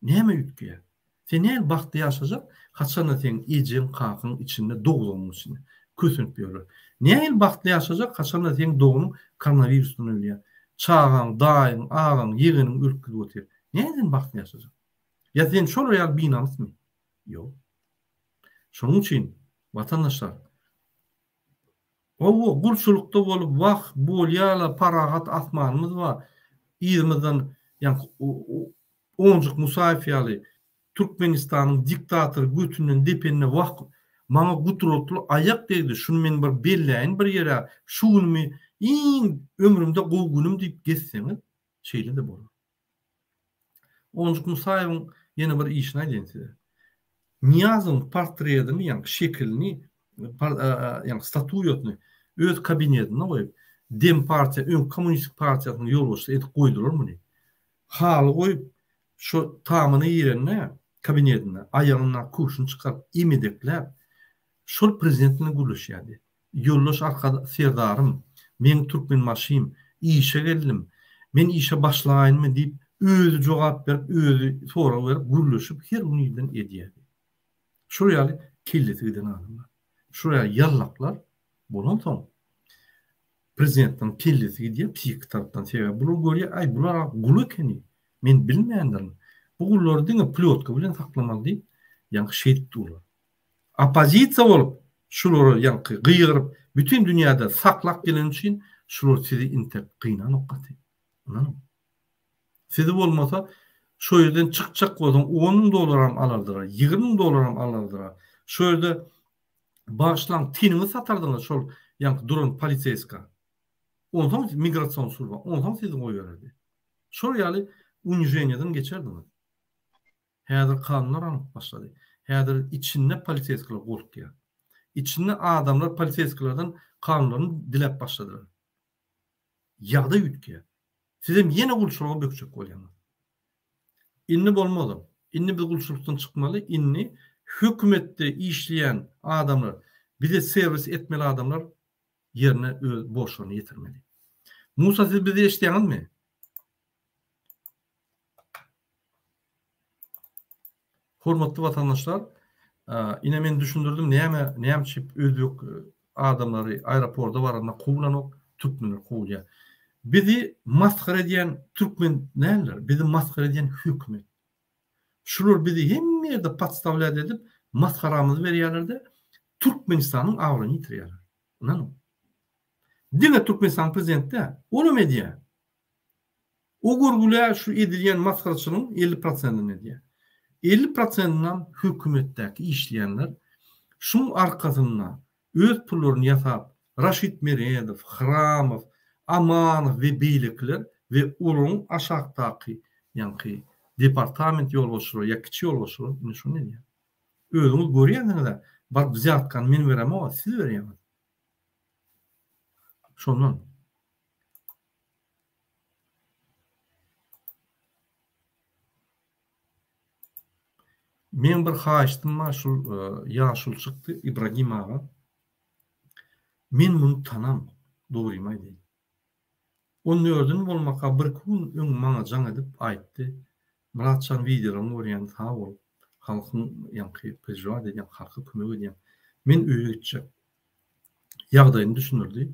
Neme yütküye? Sen ne baktı yaşayacak? Haçanı sen iyicin kakın içinde doğduğun içinde. Kösünüp görür. Ne baktı yaşayacak? Haçanı sen doğunun koronavirüsünü ölüyor. Çağın, dağın, ağın, yığının ürküdü otur. Ne baktı yaşayacak? Ya sen şol real binamız mı? Yok. Şunun için vatandaşlar o gulçulukta bolup vaq bolyala parahat atmanımız var. İyimizden yani oncuk musafirli Türkmenistan'ın diktatörü götünün depenine vaq mana guturotlu ayak değdi. Şunu men bir belleyin bir yere şunu mi in ömrümde gogunum deyip geçseniz şeyle de bolur. Oncuk musafir'in yine bir işine ayden size. Niyaz'ın portretini yani şeklini yani statuyotunu öz kabinetine koyup Dem Partiya, ön Komünist Partiyasının yolbaşçısı etip koydular mı ne? Halı koyup şu tamını yerine kabinetine ayağına kuşunu çıkarıp imedekler şol prezidentine gülüşüyordu. Yolbaş arkada serdarım, men Türkmen maşıyım, işe geldim, men işe başlayayım mı deyip özü cevap verip, özü sonra verip gülüşüp her uniden ediyordu. Şuraya killeti giden adamlar. Şuraya yallaklar. Bunun son. Prezidentin killeti gidiyor. Psik taraftan seviyor. Bunu görüyor. Ay bunlar gulu keni. Men bilmeyenlerin. Bu gulları dine plotka bilen saklamalı deyip yani şehit tuğlar. Apozisiya olup şuları yani gıyırıp bütün dünyada saklak gelen için şuları sizi intek kıyına noktası. Sizi olmasa şu yerden çıkacak olsan $10 alırdılar, $20 alırdılar. Şu yerde başlan tinini satardınız şol yani durun poliseyska. Ondan migrasyon surva. Ondan sizin oy verirdi. Şu yani unijeniyadan geçerdiniz. Häzir kanunlar alıp başladı. Häzir içinde poliseyskalar korktu. İçinde adamlar poliseyskalardan kanunlarını dilep başladılar. Yağda yütküye. Sizin yine gulçuluğa bökecek olyanlar. İnni bolmalı. İnni bir gulçuluktan çıkmalı. İnni hükümette işleyen adamlar, bir de servis etmeli adamlar yerine boşluğunu yetirmeli. Musa siz bizi işleyen mi? Hormatly vatandaşlar, yine men düşündürdüm näme çip özbek adamları aeroportda baranda kovlanok Türkmenler kovulya. Bizi maskara ediyen Türkmen näler? Bizi maskara ediyen hükümet. Şular bizi hem yerde patstavlat edip maskaramızı veriyorlar Türkmenistan'ın ağırlığını yitiriyorlar. Anladın? Dine Türkmenistan prezidenti onu medya. O gurgulaya şu edilyen maskaraçının 50%'ını ediyor. 50%'dan hükümetteki işleyenler şunun arkasından öz pullarını yasap Raşid Meredov, Hramov, Amanov ve beylikler ve onun aşağıdaki yani departament yolbaşçıları ya kiçi yolbaşçıları şunu ne diyor? Özünüz görüyorsunuz da bak bize atkan men veremem ama siz veremem. Şondan men bir haýyşdym ma şu ýaşul çykdy İbrahim ağa. Men muny tanam, dogrymy aýdym. Onu gördüm bolmaka bir gün öň maňa jaň edip aýtdy. Muratçan videolarını görýän ha bol. Halkyň ýanky pejwa edýän halky kömek edýän. Men öýe gitjek. Ýagdaýyny düşünürdi.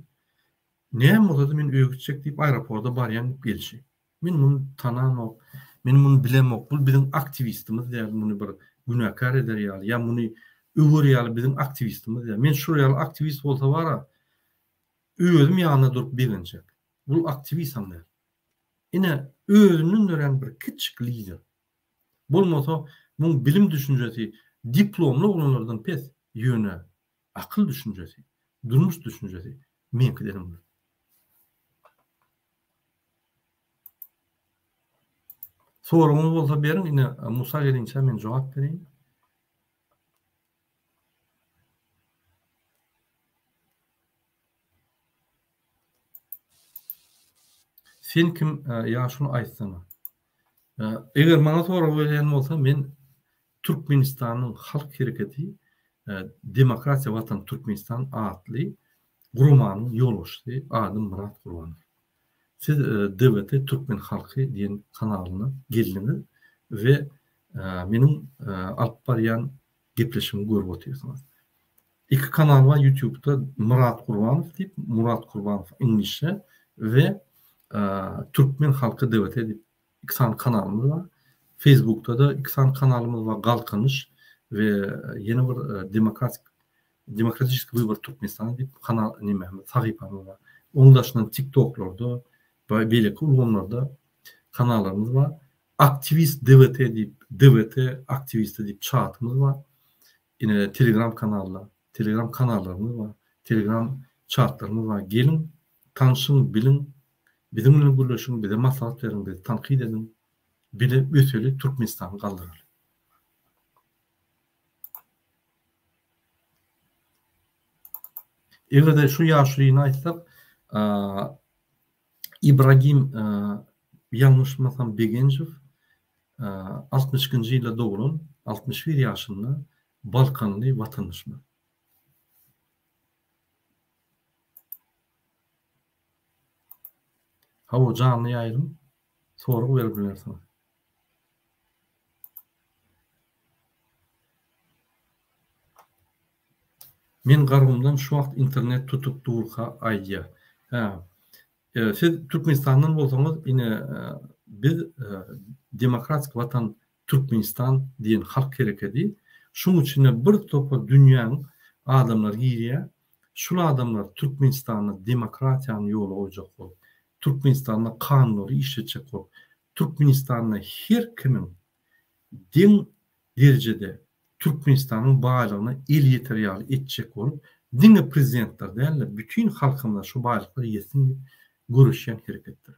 Näme boldy men öýe gitjek diýip aeroportda barýan gelşi. Men muny tanamok, men muny bilemok. Bu bizim aktivistimiz ýa-da muny bir günäkar eder ýa-da muny öwür ýa-da bizim aktivistimiz ýa. Men şu ýaly aktivist bolsa bara özüm ýanyna durup bilinjek. Bu aktivism der. Ine özünün dören bir küçük lider. Bolmasa bu bilim düşüncesi diplomlu olanlardan pes ýöne akıl düşüncesi. durmuş düşüncesi. Menki dedim. Sorunuz bolsa berin, yine Musa gelince men cevap vereyim. Sen kim ya şunu aýtsana. Eger bana soru berýän bolsa men Türkmenistanyň halk hereketi Demokratiya Watan Türkmenistan adly gurumanyň ýolbaşçysy Adym Murat Gurbanow. Siz DWT Türkmen halky diýen kanalyna geldiňiz we meniň alyp barýan gepleşimi görüp oturýarsyňız. İki kanal var YouTube'da Murat Gurbanow diýip Murat Gurbanow İngilizce ve Türkmen halkı DWT diýip iki tane kanalımız var. Facebook'ta da iki tane kanalımız var. Galkınış ve yeni bir Demokratik Vыбор Türkmenistan diýip kanal näme sahypamız var. Onun dışında TikTok'larda ve belki ulgamlarda kanallarımız var. Aktivist DWT diýip DWT aktivisti diýip chatımız var. Yine Telegram kanallarımız var. Telegram chatlarımız var. Gelin, tanışın, bilin. Bizimle birleşin, bize maslahat verin, bizi tanqid edin. Bile öteli Türkmenistan'ı kaldırır. Eger de şu ýaşlygyny aýtsak, İbrahim yanlışmasam Begenjew 60-njy ýylda doğulan 61 ýaşynda Balkanly watandaşmy. Hawa canlı ýaýrym soru berip bilersiň. Men gargymdan şu wagt internet tutup durka aýdýa. Siz Türkmenistandan bolsaňyz, ine biz Demokratik Watan Türkmenistan diýen halk hereketi, şoň üçin bir topa dünýäň adamlar girýär. Şol adamlar Türkmenistanyň demokratiýanyň ýoly goýjak bolup, Türkmenistan'da kanunları işletecek olup, Türkmenistan'da her kimin din derecede Türkmenistan'ın bağlılığına el yeteriyali etecek olup, dini prezidentler değerli bütün halkımlar şu bağlılıkları yesin görüşen harekettir.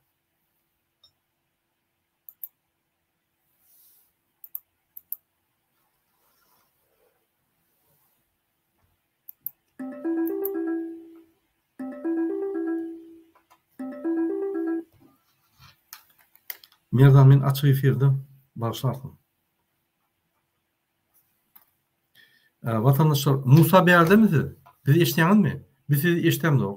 Merdan men açyk efirde başlarsın. Vatandaşlar Musa berdi mi siz? Bizi eşitýäňizmi? Biz sizi eşitemdik.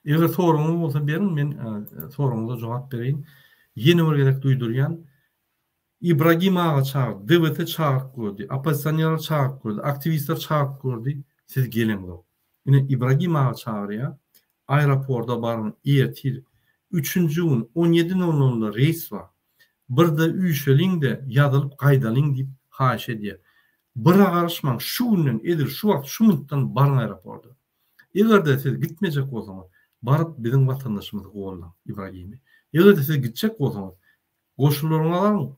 Eger soruňyz bolsa berin, men soruňyza jogap bereýin. Ýeni bir gerek duýdurýan İbrahim ağa çağırdı, DWT çağırıp gördü, opozisyonerler çağırıp gördü, aktivistler çağırıp gördü, siz gelin bu. Yine İbrahim ağa çağırıyor. Aeroporda barın ertir 3-nji gün 17:00'da reis var. Birde üýşeliň de ýazylyp gaýdalyň diýip haýyş edýär. Bira garaşmaň şu günden edir şu wagt şu minutdan barın aeroporda. Egerde siz gitmejek bolsaňyz, baryp biziň watandaşymyzy goýlaň İbrahimi. Egerde siz gitjek bolsaňyz, goşularyňy alaň.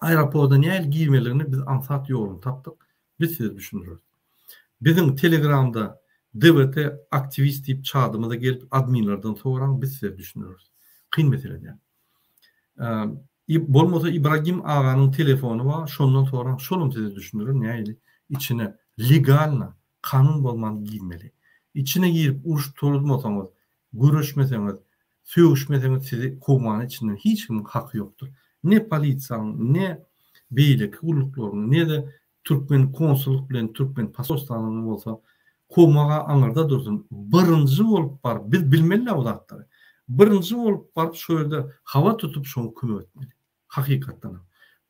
Aeroporda näil girmelerini biz ansat ýolunu tapdyk. Biz sizi düşünürüz. Biziň Telegramda DWT aktivist diýip çağdymyza gelip adminlerden soraň biz size düşünürüz. Kyn mesele diýär. Bolmasa İbrahim aganyň telefonu var, şondan soraň şolum size düşünürüm näýdi? İçine legalna, kanun bolman girmeli. İçine girip uruş torulmasaňyz, görüşmeseňiz, söýüşmeseňiz sizi kovmanyň içinden hiç kimin haky ýokdur. Ne polisiýaň, ne beýlik uluklaryň, ne de Türkmen konsulluk bilen Türkmen pasoslanyň bolsa kovmaga aňarda dursun. Birinji bolup bar, biz bilmeli o zatları. Birinji bolup bar şu ýerde hawa tutup şoňa kömek etmeli. Hakykatdan.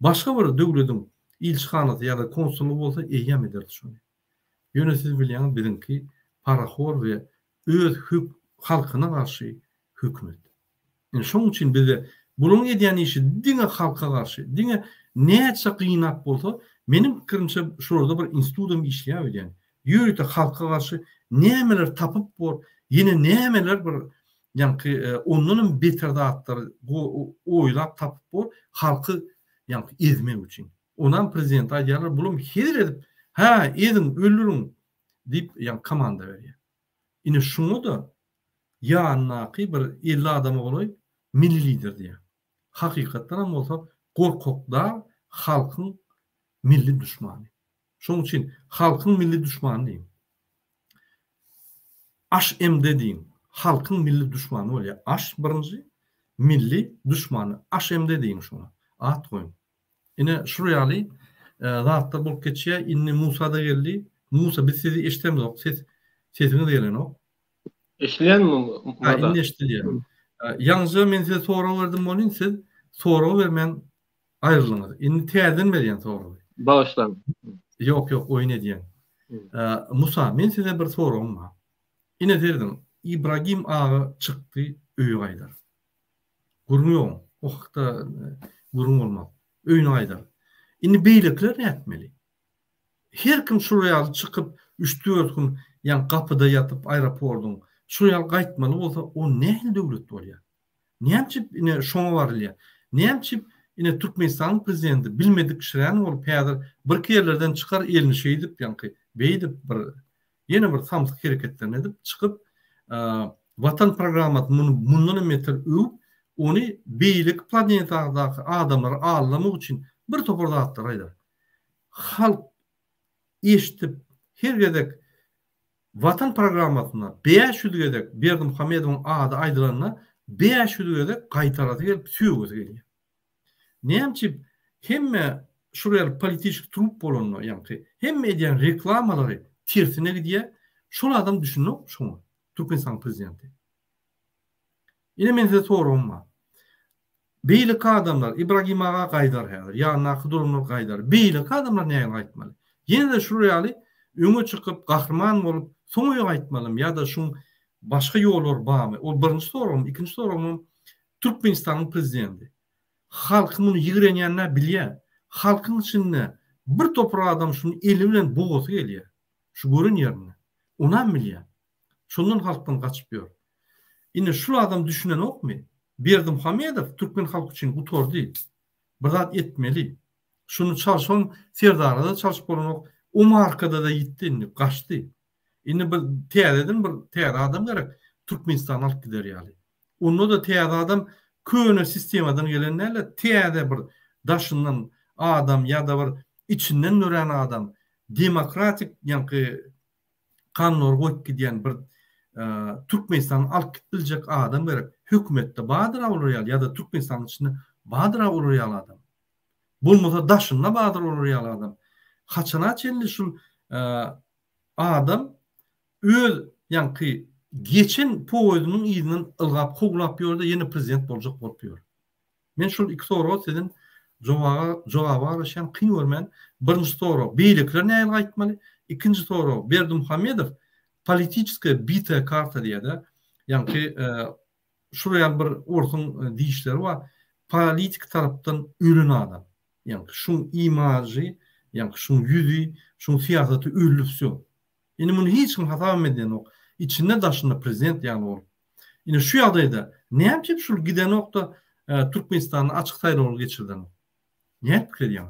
Başga bir döwletiň ilçihanasy ýa-da konsullugy bolsa eýem eder şonu. Ýöne siz bilýäňiz biziňki paraxor we öz halkyna garşy hökümet. Şoň üçin bize bunuň edýän işi diňe halka garşy, diňe näçe gynap bolsa, menim pikirimçe şurada bir institutum işleýär ýa-da ýürüte halka garşy nämeler tapyp bor, ýene nämeler bir ýa-ni ondan beter datlary oýlap tapyp bor, halky ýa-ni ezmek üçin. Onan prezident aýdýarlar, bulum her edip Ha, edin öldürün deyip yani komanda veriyor. Ine şunu da yanaki bir 50 adam olup milli lider diye. Hakikaten ama olsa korkokda halkın milli düşmanı. Şunun için halkın milli düşmanı diyeyim. HM dediğin halkın milli düşmanı oluyor. Aş birinci milli düşmanı. HM dediğin şuna. At koyun. Yine şuraya zaten bulup geçiyor. İnni Musa da geldi. Musa biz sizi eşitemiyoruz. Sesini de gelen o. İşleyen mi Ha, burada? inni eşitiliyor. Yalnızca men size soru verdim onun siz soru vermen ayrılınız. İnni teyden veriyen soru. Bağışlan. Yok oyun ediyen. Musa men size bir sorum var. Yine derdim İbrahim ağa çıktı öýü gaýdar. Gurmuyor. O hakda gurum olmaz. Öýüne gaýdar. Indi beýlekler näetmeli? Her kim şuraya çıkıp 3-4 gün yani kapıda yatıp aeroportun şuraya gaýtmaly bolsa o nähil döwlet bolýar? Näçip ine şoňa barylýar? Näçip ine Türkmenistan prezidenti bilmedik kişiler bolup häzir bir yerlerden çıkar elini şeýdip ýanky beýdip bir yeni bir samsyk hereketlerini edip çıkıp vatan programmasyny mundan meter öwüp onu beýlik planetadaky adamlar ağlamak için bir toporda atdyraýlar. Halk eşitip her gedek vatan programmasyna 500 gedek Berdimuhammedowyň ady aýdylanna 500 gedek gaýtarady gelip süýgüsi gelýär. Näçip hemme şuraya politik trup bolanlar ýa-ni hemme edýän reklamalary tersine gidiyor. Şol adam düşünüp şoňa. Türkmenistan prezidenti. Ine men size sorum var. Beýlik adamlar İbrahim ağa gaýdar häzir. Ýa-ni durumlar gaýdar. Beýlik adamlar näme gaýtmaly? Ýene de şuraya öňe çykyp gahrman bolup soňa gaýtmalym ýa-da şuň başga ýollar barmy? O birinji sorum, ikinji sorum Türkmenistanyň prezidenti. Halk muny ýigrenýänler bilýär. Halkyň içinde bir topra adam şunu eli bilen boğusu gelýär. Şu görün yerine. Onam bilýär. Şondan halkdan gaçyp ýör. Ine şu adam düşünen okmy? Berdimuhammedow Türkmen halky üçin bu tor değil. Bir zat etmeli. Şunu çalışan Serdarada çalışıp bolan o markada da gitdi, gaçdy. Ine bir täzeden bir täze adam gerek Türkmenistan alyp gider ýaly. Onu da täze adam köne sistemadan gelenlerle täze bir daşyndan adam ýa-da bir içinden nören adam demokratik ýa-ni kanunlar goýup gidýän bir Türkmenistan alyp biljek adam gerek. Hökümetde badyra bolýar ýa-da Türkmenistan içinde badyra bolýar adam. Bolmasa daşynda badyra bolýar adam. Haçana çelli şu adam öz ýa-ni geçen poýdunyň ýylynyň ylgap hoglap ýörde ýene prezident boljak bolup ýör. Men şu iki soru sizin jogaby araşan kyn görmän. Birinji soru beýlikler näme gaýtmaly? İkinci soru Berdimuhammedow politiske bita karta diýär. Ýani şuraya bir ortaň diýişleri var. Politik tarapdan ürün adam. Ýani şuň imajy, ýani şuň ýüzi, şuň siýasaty öldürýär. Ýani muny hiç kim hata etmeden ok. İçinde daşında prezident ýani ol. Ýani şu ýagdaýda näçip şu giden nokta Türkmenistanyň açyk saýlawy geçirden. Näme pikir ýa?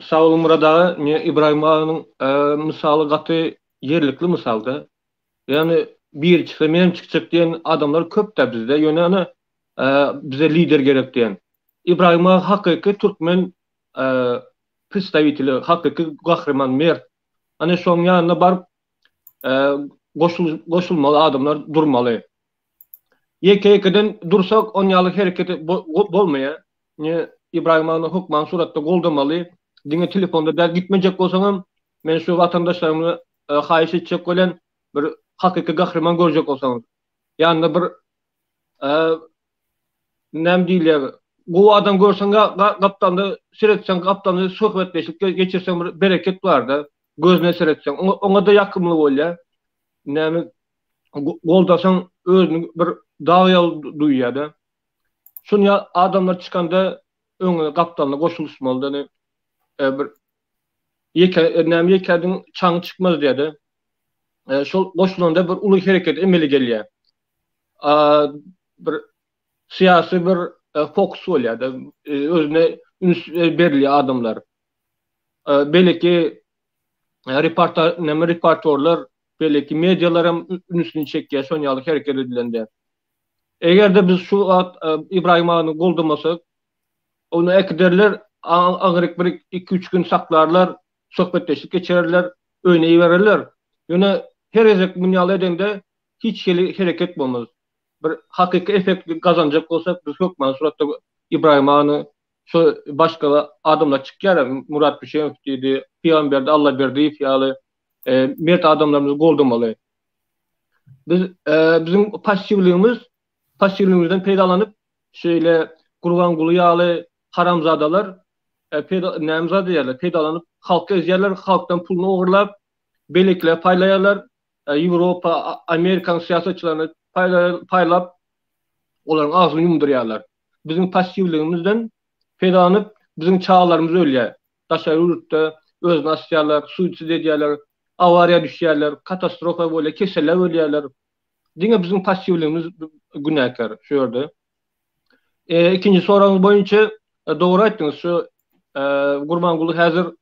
Sağ olun burada İbrahim ağanın misalı gaty yerlikli misalda. Yani bir çıksa menem çıkacak diyen adamlar köp de bizde. Yani bize lider gerek diyen. İbrahim ağa hakiki Türkmen представители, hakiki gahraman mert. Hani şoň ýanyna barıp goşulmaly adamlar durmaly. Ýeke-ýekeden dursak on ýaly hereketi bolmaýar. İbrahim ağany hukman suratda goldamaly. Diňe telefonda da gitmejek bolsaňam, men şu vatandaşlarymyny haýyş etjek bolan bir hakiki gahraman görjek bolsaňam. Ýani bir näme diýler? Bu adam görseň gaptanda seretsen gaptanda söhbetleşip geçirsen bir bereket bar-da. Gözüne seretsen oňa da ýakymly bolýar. Näme goldasaň özüni bir daýal duýýar-da. Şunya adamlar çykanda öňe gaptanla goşulmaly. Bir ýekädiň çaňy çykmaz diýdi. Şol goşulanda bir uly hereket emeli gelýär. Bir siýasy bir fokus bolýar-da. Özüne berilýär adamlar. belki reporterler belki medyalara üstünü çekiyor sonyalık hareket edilende. Eğer de biz şu İbrahim Ağa'nı goldamasak, onu ekderler, ağırlık bir 2-3 gün saklarlar, sohbetleşik geçerler, örneği verirler. Yani her ezek münyalı edende hiç hareket olmaz. Bir hakiki efekt kazanacak olsak biz yok mansuratda İbrahim Ağa'nı şu başka adamlar çıkıyor. Murat Büşeyev dedi, Peygamber'de Allah verdiği fiyalı mert adamlarımız goldamalı. Bizim pasifliğimizden peydalanıp şöyle kurban kulu yağlı haramzadalar nemzadalar peydalanıp halka eziyerler, halktan pulunu uğurlap belekle paylayarlar. Avrupa, Amerikan siyasetçilerini paylap onların ağzını yumduruyorlar. Bizim pasifliğimizden peydalanıp bizim çağlarımız öyle. Taşar urutta özünü asıyorlar, suitside ediyorlar, avariya düşüyorlar, katastrofa böyle keseler ölüyorlar. Dine bizim pasifliğimiz günahkar şöyle. İkinci sorunuz boyunca doğru ettiniz. Şu Gurbanguly hazır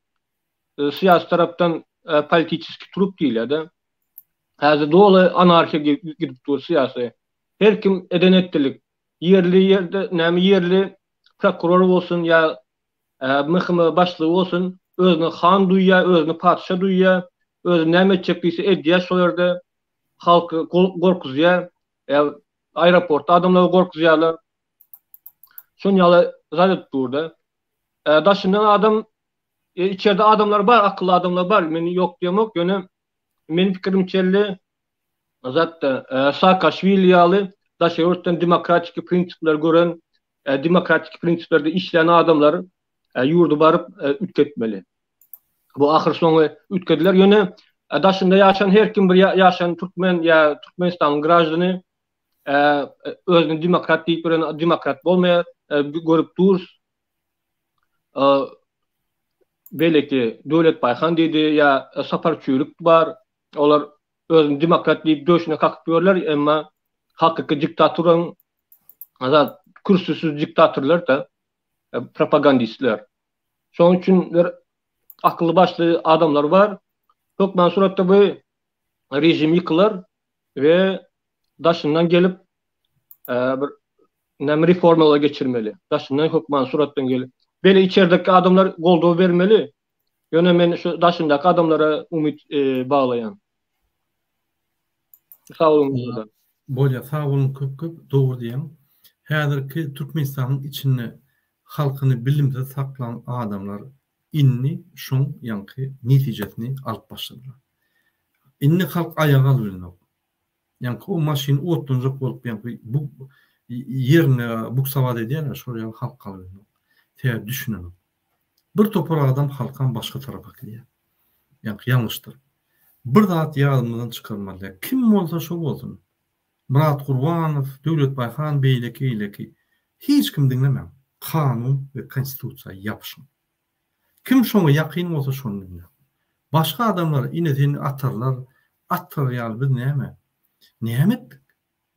siyasi taraftan politiçiski turup değil ya da hazır doğru anarşiye gidip dur siyasi. Her kim edenettilik yerli yerde yerli prokuror olsun ya mıhımı başlığı olsun özünü han duyya, özünü padişah duyya, özünü nemet çektiyse ediye soyarda halkı korkuzuya, aeroportta adamları korkuzuyalar. Sonyalı zaten burada. Daşından adam, içeride adamlar var, akıllı adamlar var. Beni yok diyemem. Yani benim fikrim çelli zaten Saakashvili yalı daşıyordan demokratik prensipler gören, demokratik prensiplerde işleyen adamları yurdu varıp ütketmeli. Bu ahir sonu ütkediler. Yani daşında yaşayan her kim bir yaşayan Türkmen ya Türkmenistan'ın grajını özünün demokrat deyip bir demokrat olmaya görüp durur. Belki Devlet Bayhan dedi ya Sapar Çürük var. Onlar özünün demokrat deyip döşüne kalkıyorlar ama hakiki diktatörün kürsüsüz diktatörler de propagandistler. Son için akıllı başlı adamlar var. Çok mansuratda bu rejim yıkılır ve daşından gelip bir reformalar geçirmeli. Daşından çok mansurattan gelip. Böyle içerideki adamlar goldo vermeli. Yönemen şu daşındaki adamlara umut bağlayan. Sağ olun burada. Böyle sağ olun köp doğru diyem. Hazırki Türkmenistan'ın içinde halkını bilimde saklayan adamlar inni şun yankı neticesini alıp başladılar. İnni halk ayağa alıyor. Yankı o maşin otunacak olup yankı bu yerine buksavad ediyorlar şuraya halk kalıyor. Teğer düşünün. Bir topar adam halkan başka tarafa gidiyor. Yankı yanlıştır. Bir zat yardımdan çıkarmalı. Kim olsa şu olsun. Murat Kurbanov, Devlet Bayhan beyleki hiç kim dinlemem. Kanun ve konstitusiya yapışın. Kim şuna yakın olsa şunu dinler. Başka adamlar yine seni atarlar. Attar biz neyeme? Neyeme ettik?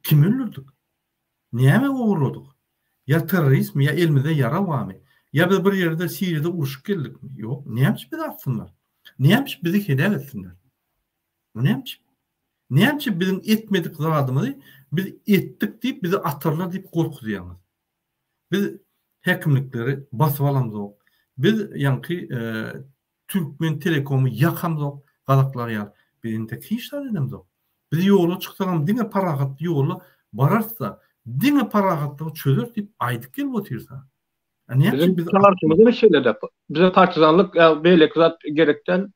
Kim öldürdük? Neyeme uğurladık? Ya terörizm ya elimizde yara var mı? Ya biz bir yerde Suriye'de uğraşıp geldik mi? Yok. Neymiş bizi atsınlar? Neymiş bizi hedef etsinler? Neymiş? Neymiş bizim etmedik zaradımızı biz ettik deyip bizi atarlar deyip korkuzuyamız. Biz hekimlikleri basıp alamız o. Biz yankı Türkmen Telekom'u yakamız o. Galaklar ya. Birindeki işler edemiz o. Biz yolu çıktıran dine paragatlı yolu bararsa dine paragatlı çözür deyip aydık gelip otursa. Bizim tartışmada bir şeyler de bize partizanlık böyle kızat gerekten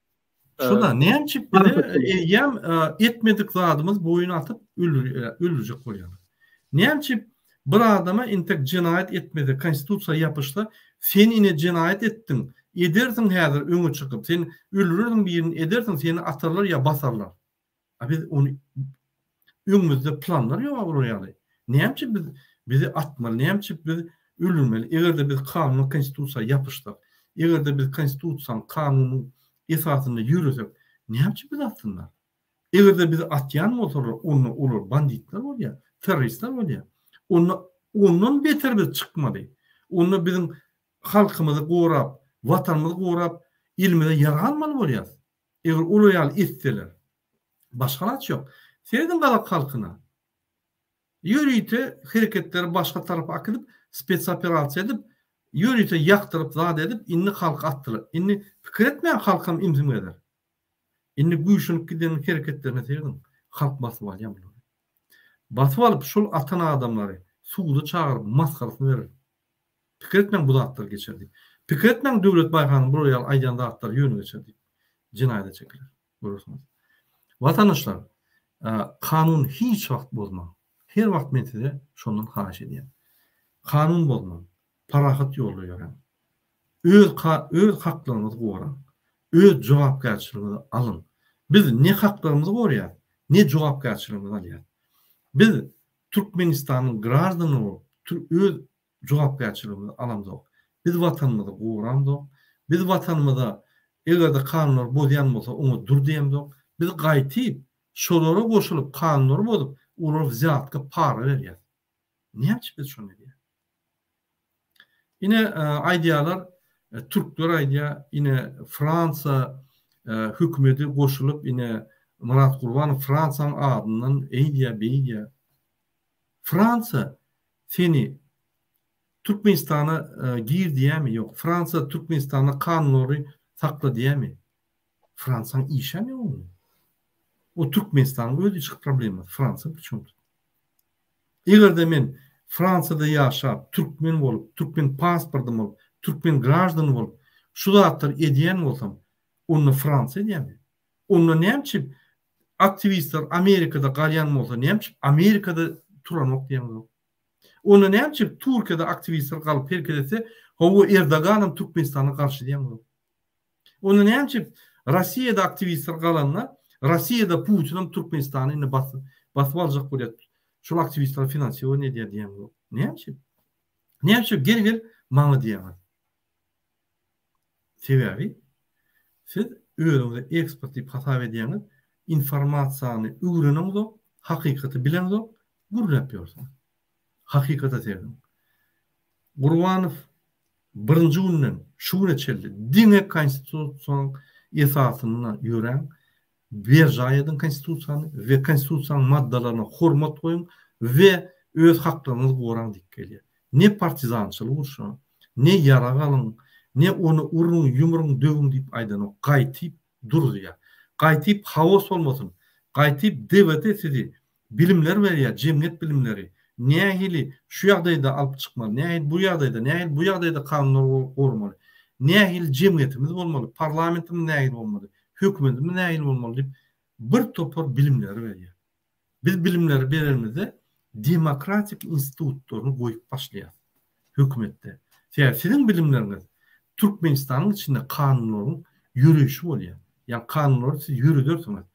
şurada neyemçip bize yem etmedik zadımız boyunu atıp öldürecek oluyor. Neyemçip bir adama intek cinayet etmedi, konstitusiya yapıştı. Sen yine cinayet ettin. Edersin hazır öňe çıkıp sen öldürürdün bir yerini edersin seni atarlar ya basarlar. Abi onu öňümizde planlar yok oraya. Neyemçip bizi atmalı, neyemçip bizi öldürmeli. Eğer de biz kanunu konstitusiya yapıştık. Eğer de biz konstitusiyanın kanunu esasında yürüsek ne yapacak biz aslında? Eğer de bizi atyan motorlar onu olur banditler oluyor, teröristler oluyor. Ondan beter biz çıkmadı. Onu bizim halkımızı korap, vatanımızı korap, ilmide yaralmaly bolýar. Eger ulu ýaly etseler, başgalaç ýok. Seredin galak halkyna yürüyte hareketleri başka tarafa akıdıp spets operasiya edip yürüyte yaktırıp zat edip inni halk attılar. Inni fikir etmeyen halkam imzim eder. Inni güýşünüp giden hareketlerine seredin. Halk basıp alýan bular. Basıp alıp şol atana adamları suwda çağırıp maskarasyny verir. Fikir etmeyen bu zatlar geçerdi. Fikir etmeyen döwlet baýganyny bu ýaly aýdanda atlar ýönü geçerdi. Cinayete çekilir. Görürsünüz. Vatandaşlar, kanun hiç wagt bozmaz. Her wagt mentide şondan haýyş edýär. Kanun bolmaly. Parahat ýolda ýören. Öz haklaryňyzy goran. Öz jogapkärçiligiňizi alın. Biz ne haklarymyzy gorýar, ne jogapkärçiligimizi alýar. Biz Türkmenistanyň grazdany öz jogapkärçiligimizi alamyk. Biz watanymyzy goramyk. Biz watanymyza egerde kanunlar bozýan bolsa onu dur diýemdik. Biz gaýtyp şolara goşulyp kanunlar bozup ular ziyatka para berýär. Näçe biz şonu diýär? Ine aýdýarlar Türkler aýdýar, ine Fransa hökümeti goşulyp ine Murat Gurbanow Fransanyň adyndan beýdýär. Fransa seni Türkmenistana gir diýärmi? Ýok. Fransa Türkmenistana kanunlary sakla diýärmi? Fransanyň işämi o? O Türkmenistanyň öz iç problemi. Fransa üçin. Egerde men Fransada ýaşap, türkmen bolup, türkmen pasportym bolup, türkmen grazdany bolup, şu zatlar edýän bolsam, onu Fransa edýärmi? Onu näçe aktivistler Amerikada galýan bolsa, näçe Amerikada turanok diýemdi. Onu näçe Türkiýede aktivistler galyp perkedese, howu Erdoğan Türkmenistana garşy diýemdi. Onu näçe Rossiýada aktivistler galanlar, Rossiýada Putin Türkmenistany basyp aljak bolýar. Şol aktivistler finansiýa ne diýär? Näçe? Näçe gel maňa diýär. Sebebi siz özüňizi ekspert diýip hata edýäňiz, informasiýany öwrenýäňiz, hakykaty bileňiz, gurulap ýörsiň. Hakykata sebäp. Gurbanow birinji günden şuňa çeldi. Diňe konstitusiýanyň esasyna ýören Berjaýyň konstitusiýany we konstitusiýanyň maddalaryna hormat goýun we öz haklaryňyzy goran diýip gelýär. Ne partizançylyk urşun, ne ýara galyn, ne onu urun, yumrun, döwün diýip aýdan gaýtyp durýar. Gaýtyp hawos bolmasyn, gaýtyp devlet sizi bilimler berýär, jemgyýet bilimleri. Nähili şu ýagdaýda alyp çykmaly, nähili bu ýagdaýda, nähili bu ýagdaýda kanunlar gormaly. Nähili jemgyýetimiz bolmaly, parlamentimiz nähili bolmaly. Hökümetimiz nähili bolmaly diýip bir topar bilimleri berýär. Biz bilimleri bererimizde demokratik institutlaryny goýup başlaýar hökümetde. Sizin bilimleriniz Türkmenistanyň içinde kanunlaryň ýürüyüşi bolýar. Ýa kanunlary siz ýürüdürsiňiz.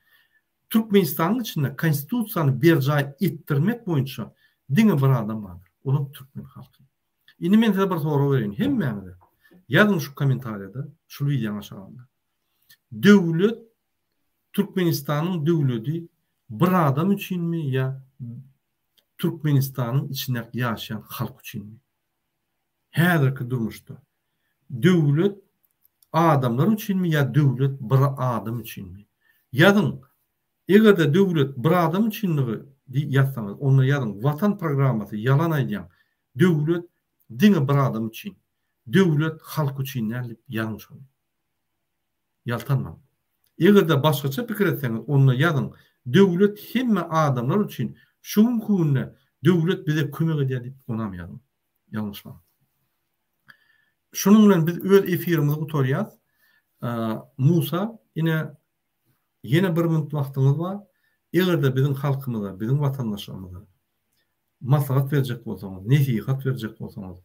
Türkmenistanyň içinde konstitusiýany berjaý etdirmek boýunça diňe bir adam bardyr. O türkmen halky. Indi men size bir soru berýän. Hemmäňize ýazyň şu kommentariýada, şu videoň aşagynda. Döwlet Türkmenistanyň döwleti bir adam üçinmi ýa Türkmenistanyň içinde ýaşaýan halk üçinmi? Häzirki durmuşda döwlet adamlar üçinmi ýa döwlet bir adam üçinmi? Ýazyň, egerde döwlet bir adam üçinmi ýazsaňyz, onu ýazyň Vatan programmasy ýalan aýdýan. Döwlet diňe bir adam üçin, döwlet halk üçin nädip ýalňyş bolýar. Ýaltanma. Egerde başgaça pikir etseňiz, onu ýazyň döwlet hemme adamlar üçin şuň günde döwlet bize kömek edýär diýip onam ýazyň. Ýalňyşmy? Şunun bilen biz öz efirimizi gutarýas. Musa, ine bir minut wagtyňyz bar. Egerde biziň halkymyza, biziň watandaşlarymyza maslahat berjek bolsaňyz, nesihat berjek bolsaňyz,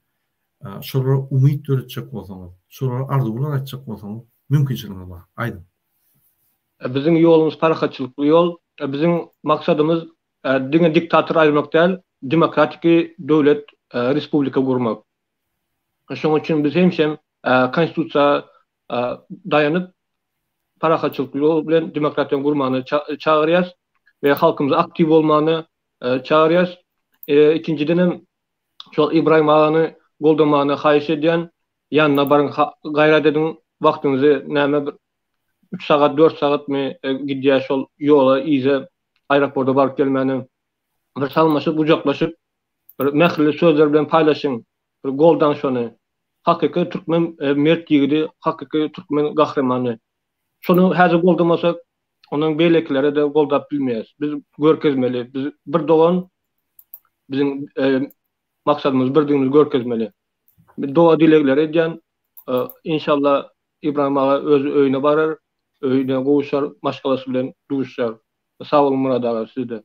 şolara umyt öretjek bolsaňyz, şolara arzuwlar aýtjak bolsaňyz, mümkinçiliginiz bar. Aýdyn. Biziň ýolumyz parahatçylyk ýol. Biziň maksadymyz diňe diktator aýrmak däl, demokratik döwlet, respublika gurmak. Şoň üçin biz hemşem konstitusiýa daýanyp parahatçylyk ýol bilen demokratiýa gurmany çağırýas we halkymyza aktiv bolmany çağırýas. Ikinciden hem şol İbrahim Ağany goldamany haýyş edýän, ýanyna baryň gaýrat edin, wagtyňyzy näme bir 3 sagat 4 sagat mı gidýär şol ýola ize aeroporta baryp gelmeni bir salmaşyp bujaklaşyp bir mähli sözler bilen paýlaşyň bir goldan şonu hakyky türkmen mert ýigidi hakyky türkmen gahremany şonu häzir goldamasak onuň beýlekleri de goldap bilmeýäs biz görkezmeli biz bir dogan bizim maksadymyz birdigimiz görkezmeli bir doğa dilekleri edýän inşallah İbrahim ağa öz öýüne barar öýüne gowuşar maşgalasy bilen duşar. Sağ olun Murad ağa sizde.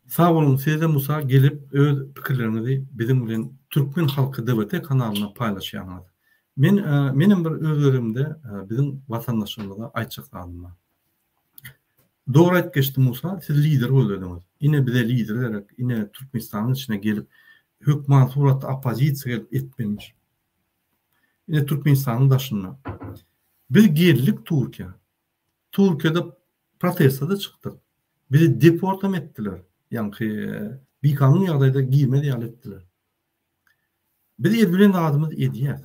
Sağ olun sizde Musa gelip öz pikirlerinizi bizim bilen Türkmen halky DBT kanalyna paýlaşýaňyz. Menim bir özlerimde bizim vatandaşlarymyza aýtjaklarym bar. Dogry aýtgyşdy Musa, siz lider boldunuz. Ine bize lider derek, ine Türkmenistanyň içine gelip hökümet suratda opozisiýa gelip etmemiş. Ine Türkmenistanyň daşyna. Biz geldik Türkiýe. Türkiýede protestada çykdyk. Bizi deportam etdiler. Ýani bir kanun ýagdaýda giyme diýip etdiler. Biz edbilen adamyz edýär.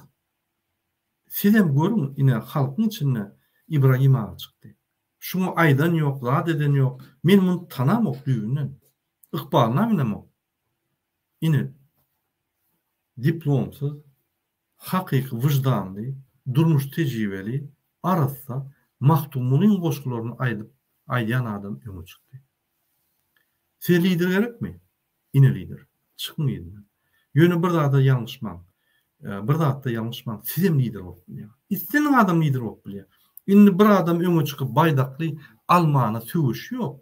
Siz hem görün ine halkyň içinde İbrahim ağa çykdy. Şunu aýdan ýok, zat eden ýok. Men muny tanamok düýünden. Ykbalyna bilemok. Ine diplomsuz, hakyky wyjdanly, durmuş tejribeli, arassa Mahdumunyň goşgularyny aýdyan adam öňe çykdy. Siz lider gerekmi? Ine lider. Çykmaýdy. Ýöne bir zada ýalňyşman. Bir zatda ýalňyşman. Siz hem lider bolup bilýär. Isleň adam lider bolup bilýär. Indi bir adam öňe çykyp baýdakly almana söwüş ýok.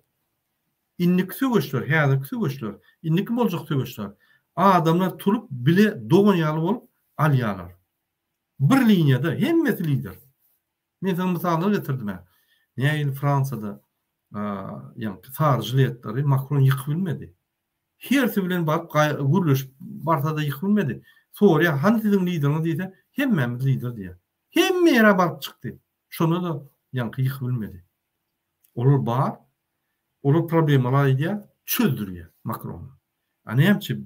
Innik söwüşler, häzirki söwüşler, inniki boljak söwüşler. Adamlar turup bile dogan ýaly bolup alýarlar. Bir liniýada hemmesi lider. Men sana mysaly getirdim. Näýil Fransada ýani sarjyletleri Macron ýykyp bilmedi. Hersi bilen baryp gürleş bartada ýykyp bilmedi. Soňra hanı sizin lideriniz diýse, hemmemiz lider diýär. Hemme ýere baryp çykdy. Şonu da ýani ýykyp bilmedi. Olar bar, olar problemler diýär, çözdürýär Macron. Näçe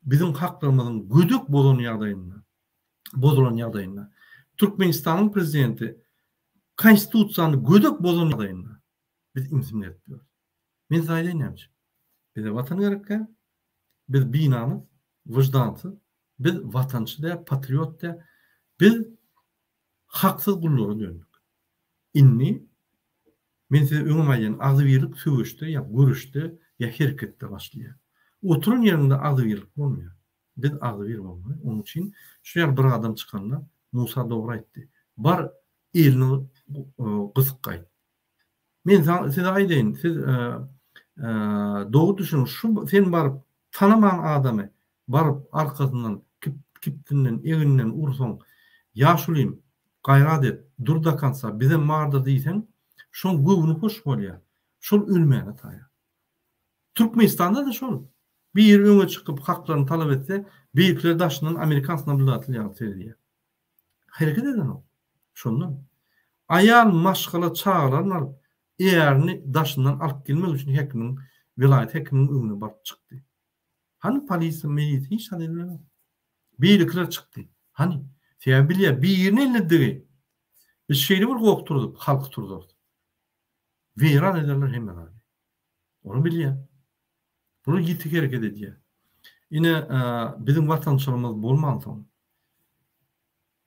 bizim haklarymyzyň gödük bolan ýagdaýynda Türkmenistanyň prezidenti konstitusiýany gödük bolan ýagdaýynda biz imsin etdiler. Men saýlaýnamçy. Bize watan gerekkä, biz binamyz wyjdansyz, biz watançy, patriot, biz haksız gullary döndük. Inni men size öňüme agzybirlik söwüşde ýa görüşde ýa hereketde başlaýar. Oturun ýerinde agzybirlik bolmaýar. Biz agzybyr bolmaly. Onuň üçin şu ýer bir adam çykanda Musa dogry aýtdy. Bar elini gysykaýt. Men size aýdyn, siz dogry düşünün. Şu sen baryp tanamayan adamy baryp arkasyndan kiptinden, eginden ursaň, ýaşulym, gaýrat et, durda kansa, bize marda diýsen, şol göwüni hoş bolýar. Şol ölmäne taýar. Türkmenistanda da şol. Bir öňe çykyp haklaryny talap etse, beýikler daşyndan Amerikansyna bulatylýar diýär. Hereket eden o. Şondan. Aýal maşgala çağıranlar erini daşyndan alyp gelmek üçin hekimiň, vilayet hekimiň öňüne baryp çykdy. Hani polisi, milisi hiç hadilmedi. Beýlikler çykdy. Hani sen bilýär, bir ýerine elledi. Biz şeýle bir gowturdyk, halk turdy. Weýran ederler hemme. Onu bilýär. Bunu gittik hareket edýär. Ine bizim watançylygymyz bolmansoň,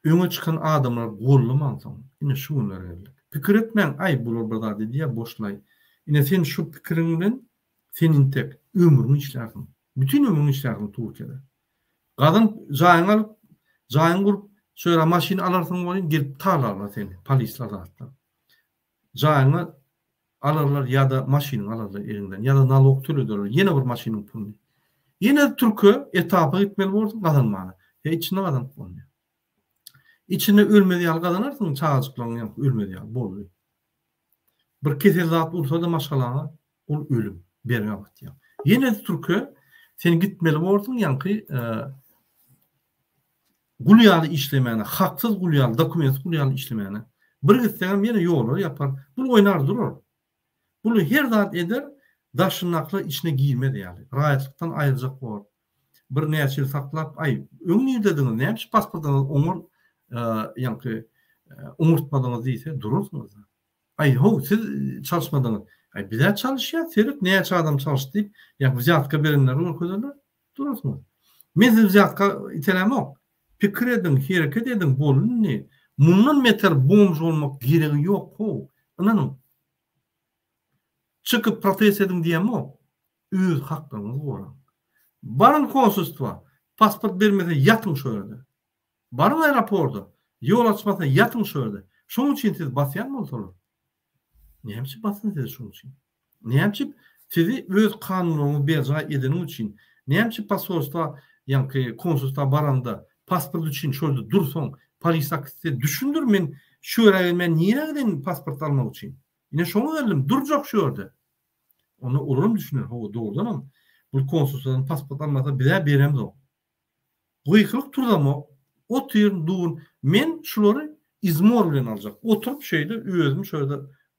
öňe çykan adamlar gollamansoň, ine şu günler geldik. Pikir etmeň, ay bular bir zat diýär, boşlay. Ine sen şu pikiriň bilen senin tek ömrüni işlersin. Bütün ömrüni işlersin Türkiýede. Gadyn jaýyň gurup, şöyle maşyny alarsın bolýan, gelip talarlar seni, polisler zatlar. Jaýyňy alırlar ya da maşyny alırlar elinden ya da nalog türüdürler. Yine bir maşynyň pulunu. Yine Türkiýe etapy gitmeli bolsa gadanmany. Hiç ne gadan bolmaýar. İçinde ölmedi ýaly gadanarsın, çağajyklaryň ölmedi ýaly bolmaýar. Bir kesel zat ursa da maşalana ol ölüm berýär diýär. Yine Türkiýe sen gitmeli bolsaň ýanky gulýaly işlemeni, haksız gulýaly, dokument gulýaly işlemeni bir gitseňem ýene ýollar ýapar. Bu oýnar durur. Bunu her zat eder, daşynakly içine giyme diýär. Raýatlykdan aýryjak bol. Bir näçe saklap, ay, öňünde dediňiz, näçe pasportyňyz oňur ýanky umurtmadığınız ise durursunuz. Ay ho siz çalışmadınız. Ay bize çalışıyor. Serip neye adam çalıştı deyip ya vüziyatka verenler orkudurlar. Durursunuz. Men vüziyatka itelemem. Pikir edin, hareket edin, bolun ne? Mundan meter bomж olmak gereği yok ho. Ananım. Çıkıp protest edin diyem o. Öz hakkınız var. Barın konsulstva. Pasport vermeden yatın şöyle. Barın aeroporda. Yol açmasına yatın şöyle. Şunun için siz basyan mı olur? Neyemçi basın siz şunun için? Neyemçi sizi öz kanununu beca edenin için? Neyemçi pasportstva yani konsulstva baranda pasport için şöyle dursun. Polis akısı düşündür men şöyle men niye giden pasport almak için? Yine şunu verdim. Duracak şöyle. Onu olurum düşünür. O doğrudan ama bu konsulstvadan pasport almasa bize beremez o. Gıykılık turdam o. Otur, dur. Men şuları izmor bilen alacak. Oturup şeyde özüm şöyle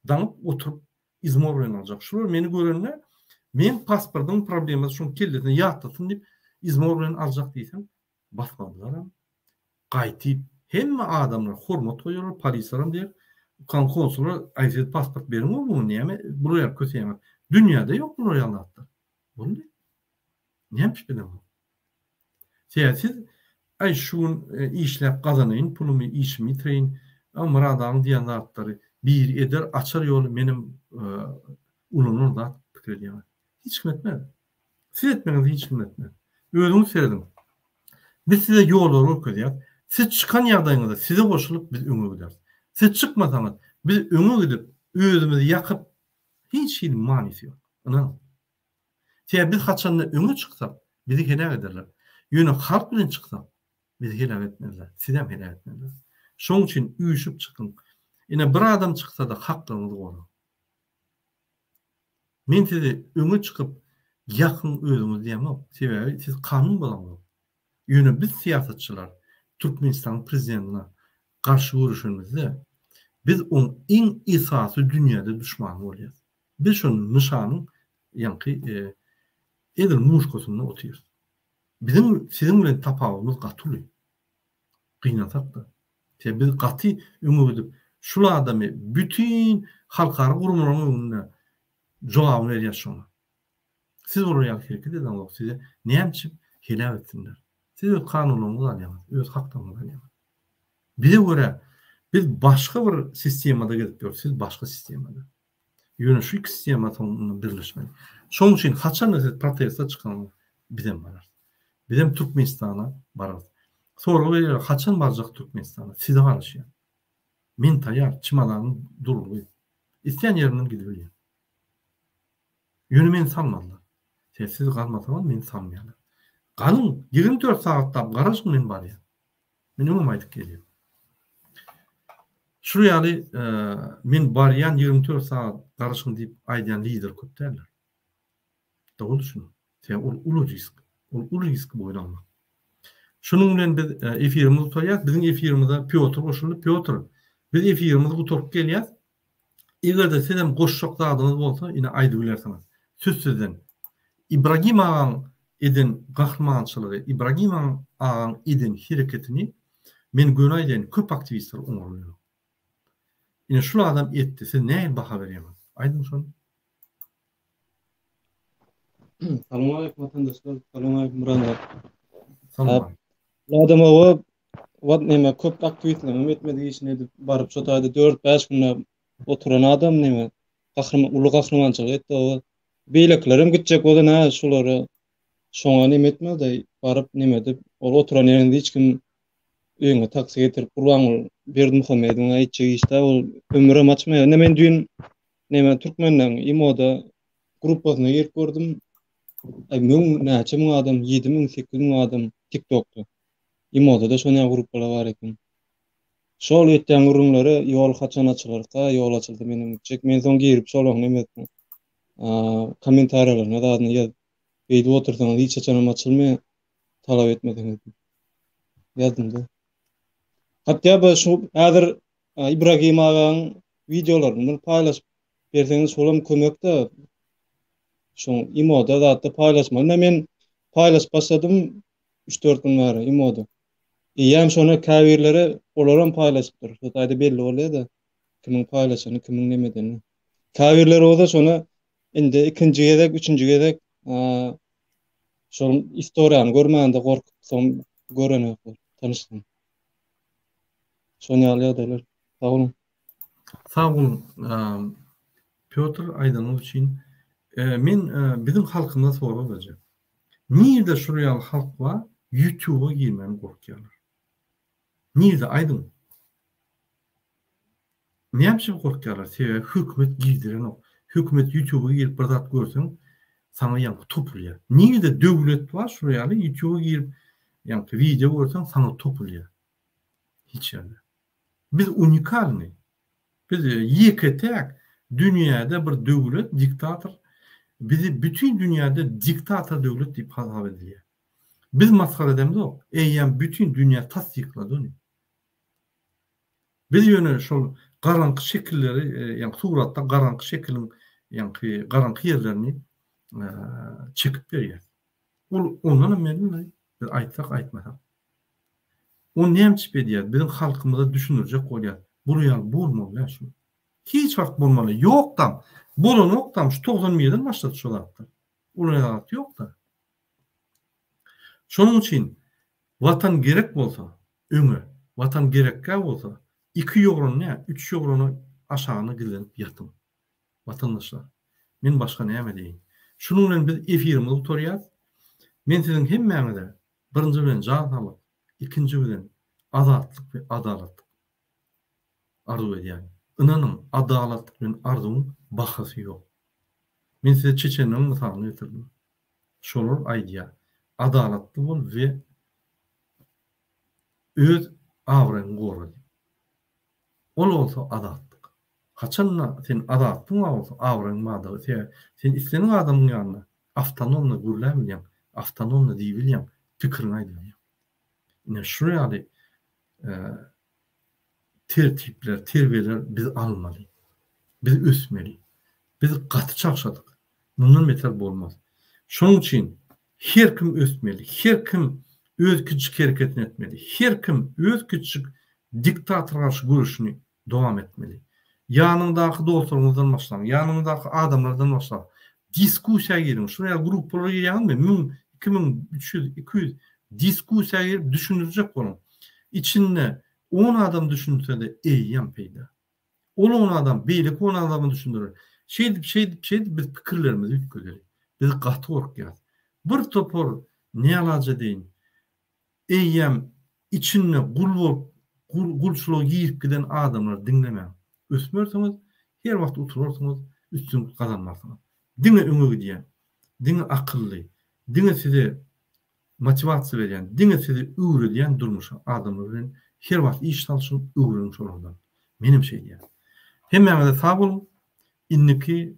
danıp oturup izmor bilen alacak. Şuları beni görenler men pasportun problemi şunu kelletini yattasın deyip izmor bilen alacak deysen basmadılar. Qaytip hemme adamlar hormat koyuyorlar, polisaram der. Konsullar ayset pasport berin o mu niyeme buraya kötüyemez. Dünyada yok bu royallıkta. Bunu neymiş bilen bu? Siz ay şun işlep kazanayın, pulumu işimi itireyin, amradan diyen zatları bir eder, açar yolu benim ulunur da fikir edemez. Hiç kim etmez. Siz etmeniz hiç kim etmez. Özünü seyredin. Biz size yolları okuyacağız. Siz çıkan yerdayınızda size koşulup biz öňe gideriz. Siz çıkmasanız biz öňe gidip özümüzü yakıp hiç şeyin manisi yok. Anladın? Biz haçanla öňe çıksak bizi helak ederler. Yönü halk bilen çıksak bizi helak etmezler. Siz hem helak etmezler. Şoň üçin üýüşüp çıkın. Yine bir adam çıksa da hakkınızı korun. Men sizi öňe çıkıp yakın özümüz diyemem. Sebebi siz kanun bolan. Yönü biz siyasetçiler Türkmenistan prezidentine karşı vuruşumuzda biz onun en esası dünyada düşmanı oluyoruz. Biz şunun nişanın yani edil muşkosunda otuyoruz. Bizim sizin bilen tapawımız gatuli. Kıynasak da. Biz katı öňe gidip şul adamı bütün halkara gurumlaryň önüne jogap berýär. Siz buraya hareket edin, size näçip helak etsinler. Siz öz kanununuzu alýaňyz, öz hakdyňyzy alýaňyz. Bize göre biz başka bir sistemada gidip ýörüp, siz başka sistemada. Ýöne şu iki sistema birleşmeli. Şoň üçin haçan siz protesta çykan bizem barar. Bizem Türkmenistana barar. Sonra haçan barjak Türkmenistana size garaşýar. Men taýar çymadanyň durulýar. İsteýän ýerinden gidip ýör. Ýöne men salmadylar. Siz galmasaňyz men salmaýarlar. Kanun 24 saatte garaşyň men bar ya. Men onu aýdyp gelýär. Şu ýaly men barýan 24 saat garaşyň diýip aýdýan lider köp derler. Dogry düşünün. Sen ulu risk. Ulu risk boýlanmak. Şunun bilen biz efirimizi tutýar. Biziň efirimizde Piotr goşuldy. Piotr, biz efirimizi guturup gelýär. Egerde sizem goşşak zadyňyz bolsa, ine aýdyp bilersiňiz. Sözsüzden İbrahim ağaň edin gahrymançylygy, İbrahim ağaň edin hereketini men gönaýdan köp aktivistler oňarlýar. Ine şu adam etdi, siz näme baha berýärsiz? Aýdym şonu. Salam aleykum vatandaşlar, salam aleykum Murat. Salam. Adam o wat näme köp aktivistler etmediği için edip barıp şu taýda 4-5 gün oturan adam näme ulu gahrymançylyk etdi o. Beýleklerim gitjek bolsa şolary şoňa näme etmedi, barıp näme dip ol oturan ýerinde hiç kim öňe taksi getirip Gurban Berdimuhammedowyň aýtjak işte ol ömrüm açmaýar. Men dün näme Türkmenden imoda gruppasyna ýerip gördüm. Ay näçe ming adam, 7000 8000 adam TikTokda. Imoda da şoňa gruppalar bar eken. Şol etýän gurulary ýol haçan açylarka, ýol açyldy menim çek. Men soň girip şolaň näme etdim. Kommentariýalaryna da ýazyp beýdi otursaňyz hiç açanam açylmaýar, talap etmediňiz. Ýazdym da. Hatda bu şu häzir Ibrahim ağaň videolaryny paýlaşyp berseňiz şolam kömekde. Şoň imoda da paýlaşmaly. Men paýlaşyp başladym 3-4 gün bäri imoda. Ýa-ni şonu käbirlere olaram paýlaşypdyr. Şotaýda belli bolýar-da kimiň paýlaşany, kimiň nemedeni. Käbirler oda şonu indi ikinji gezek, üçünji gezek şol istoriýany görmände gorkup soň görenek tanışdym. Şonu ýalyýardylar. Sag bolun. Sağ olun. Piotr Aydanoviç'in men bizim halkymda sorak bolajak. Nirde şuraya halk var? YouTube'a girmeni korkuyorlar. Nirde aydın? Ne yapışıp korkuyorlar? Sebep hükümet girdiren o. Hükümet YouTube'a girip bir zat görsen sana yankı topuluyor. Nirde devlet var şuraya YouTube'a girip yankı video görsen sana topuluyor. Hiç yerde. Biz unikal mi? Biz yeketek dünyada bir devlet, diktatör, bizi bütün dünyada diktatör devlet deyip hasap ediliyor. Biz maskara edemde o. Eyyem bütün dünya tasdikladı onu. Biz yöne şol garankı şekilleri, yani suratda garankı şeklin, yani garankı yerlerini çekip veriyor. Ondan emelim biz aytsak aytmasak. O neyem çipediyor? Bizim halkımıza düşünürecek oluyor. Buraya bulmalı ya şu. Hiç vakt bulmalı. Yoktan. Bulun yoktan. Şu 97'den başladı şu olattı. Oraya yok da. Şunun için vatan gerek bolsa, öňe, vatan gerekkä bolsa, 2 ýogrony ne, 3 ýogrony aşagyna gilenip ýatym. Vatandaşlar, men başga näme diýin? Şunun bilen biz efirimizi tutarýar. Men siziň hemmäňize birinji bilen jazalyk, ikinji bilen azatlyk we adalatlyk arzu edýär. Inanyň, adalatlyk bilen arzuň bahasy ýok. Men size Çeçeniň mysalyny getirdim. Şolar aýdýar. Adalatly bol we öz awraňy goru. Ol bolsa adatlyk. Haçanla sen adatlyň bolsa awraňy mada, sen islenin adamyň ýanyna awtonomna gürläbilýän, awtonomna diýbilýän pikirini aýdylýar. Ine şurýaly tertipler, terbiýeler biz almaly. Biz ösmeli. Biz gaty çakşadyk. Bundan beter bolmaz. Şonuň üçin her kim ösmeli, her kim öz küçük hareketini etmeli, her kim öz küçük diktatör karşı görüşünü devam etmeli. Yanındaky dostlarınızdan başlayın, yanındaky adamlardan başlayın. Diskusiya girin, şuraya gruplara girin mi? 1000, 2000, 300, 200 diskusiya girip düşünürecek olun. İçinde 10 adam düşünürse de eyyem peyda. 10 adam, beylik 10 adamı düşündürür. Şey biz fikirlerimizi yükleyelim. Biz gatı korkuyaz. Bir topor ne alaca deyin? Eyyem içinde gulçuluğu giyip giden adamlar dinlemeyin. Ösmüyorsanız her vakit oturursanız üstünlük kazanmazsınız. Dine öňe gidýän, dine akıllı, dine size motivasiýa berýän, dine size öwredýän durmuş adamlar bilen her vakit iş çalışyp öwrenip şolardan. Menim şey diýär. Hemmäňize sag bolun. Inniki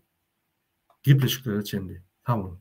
gepleşikler çendi. Sag bolun.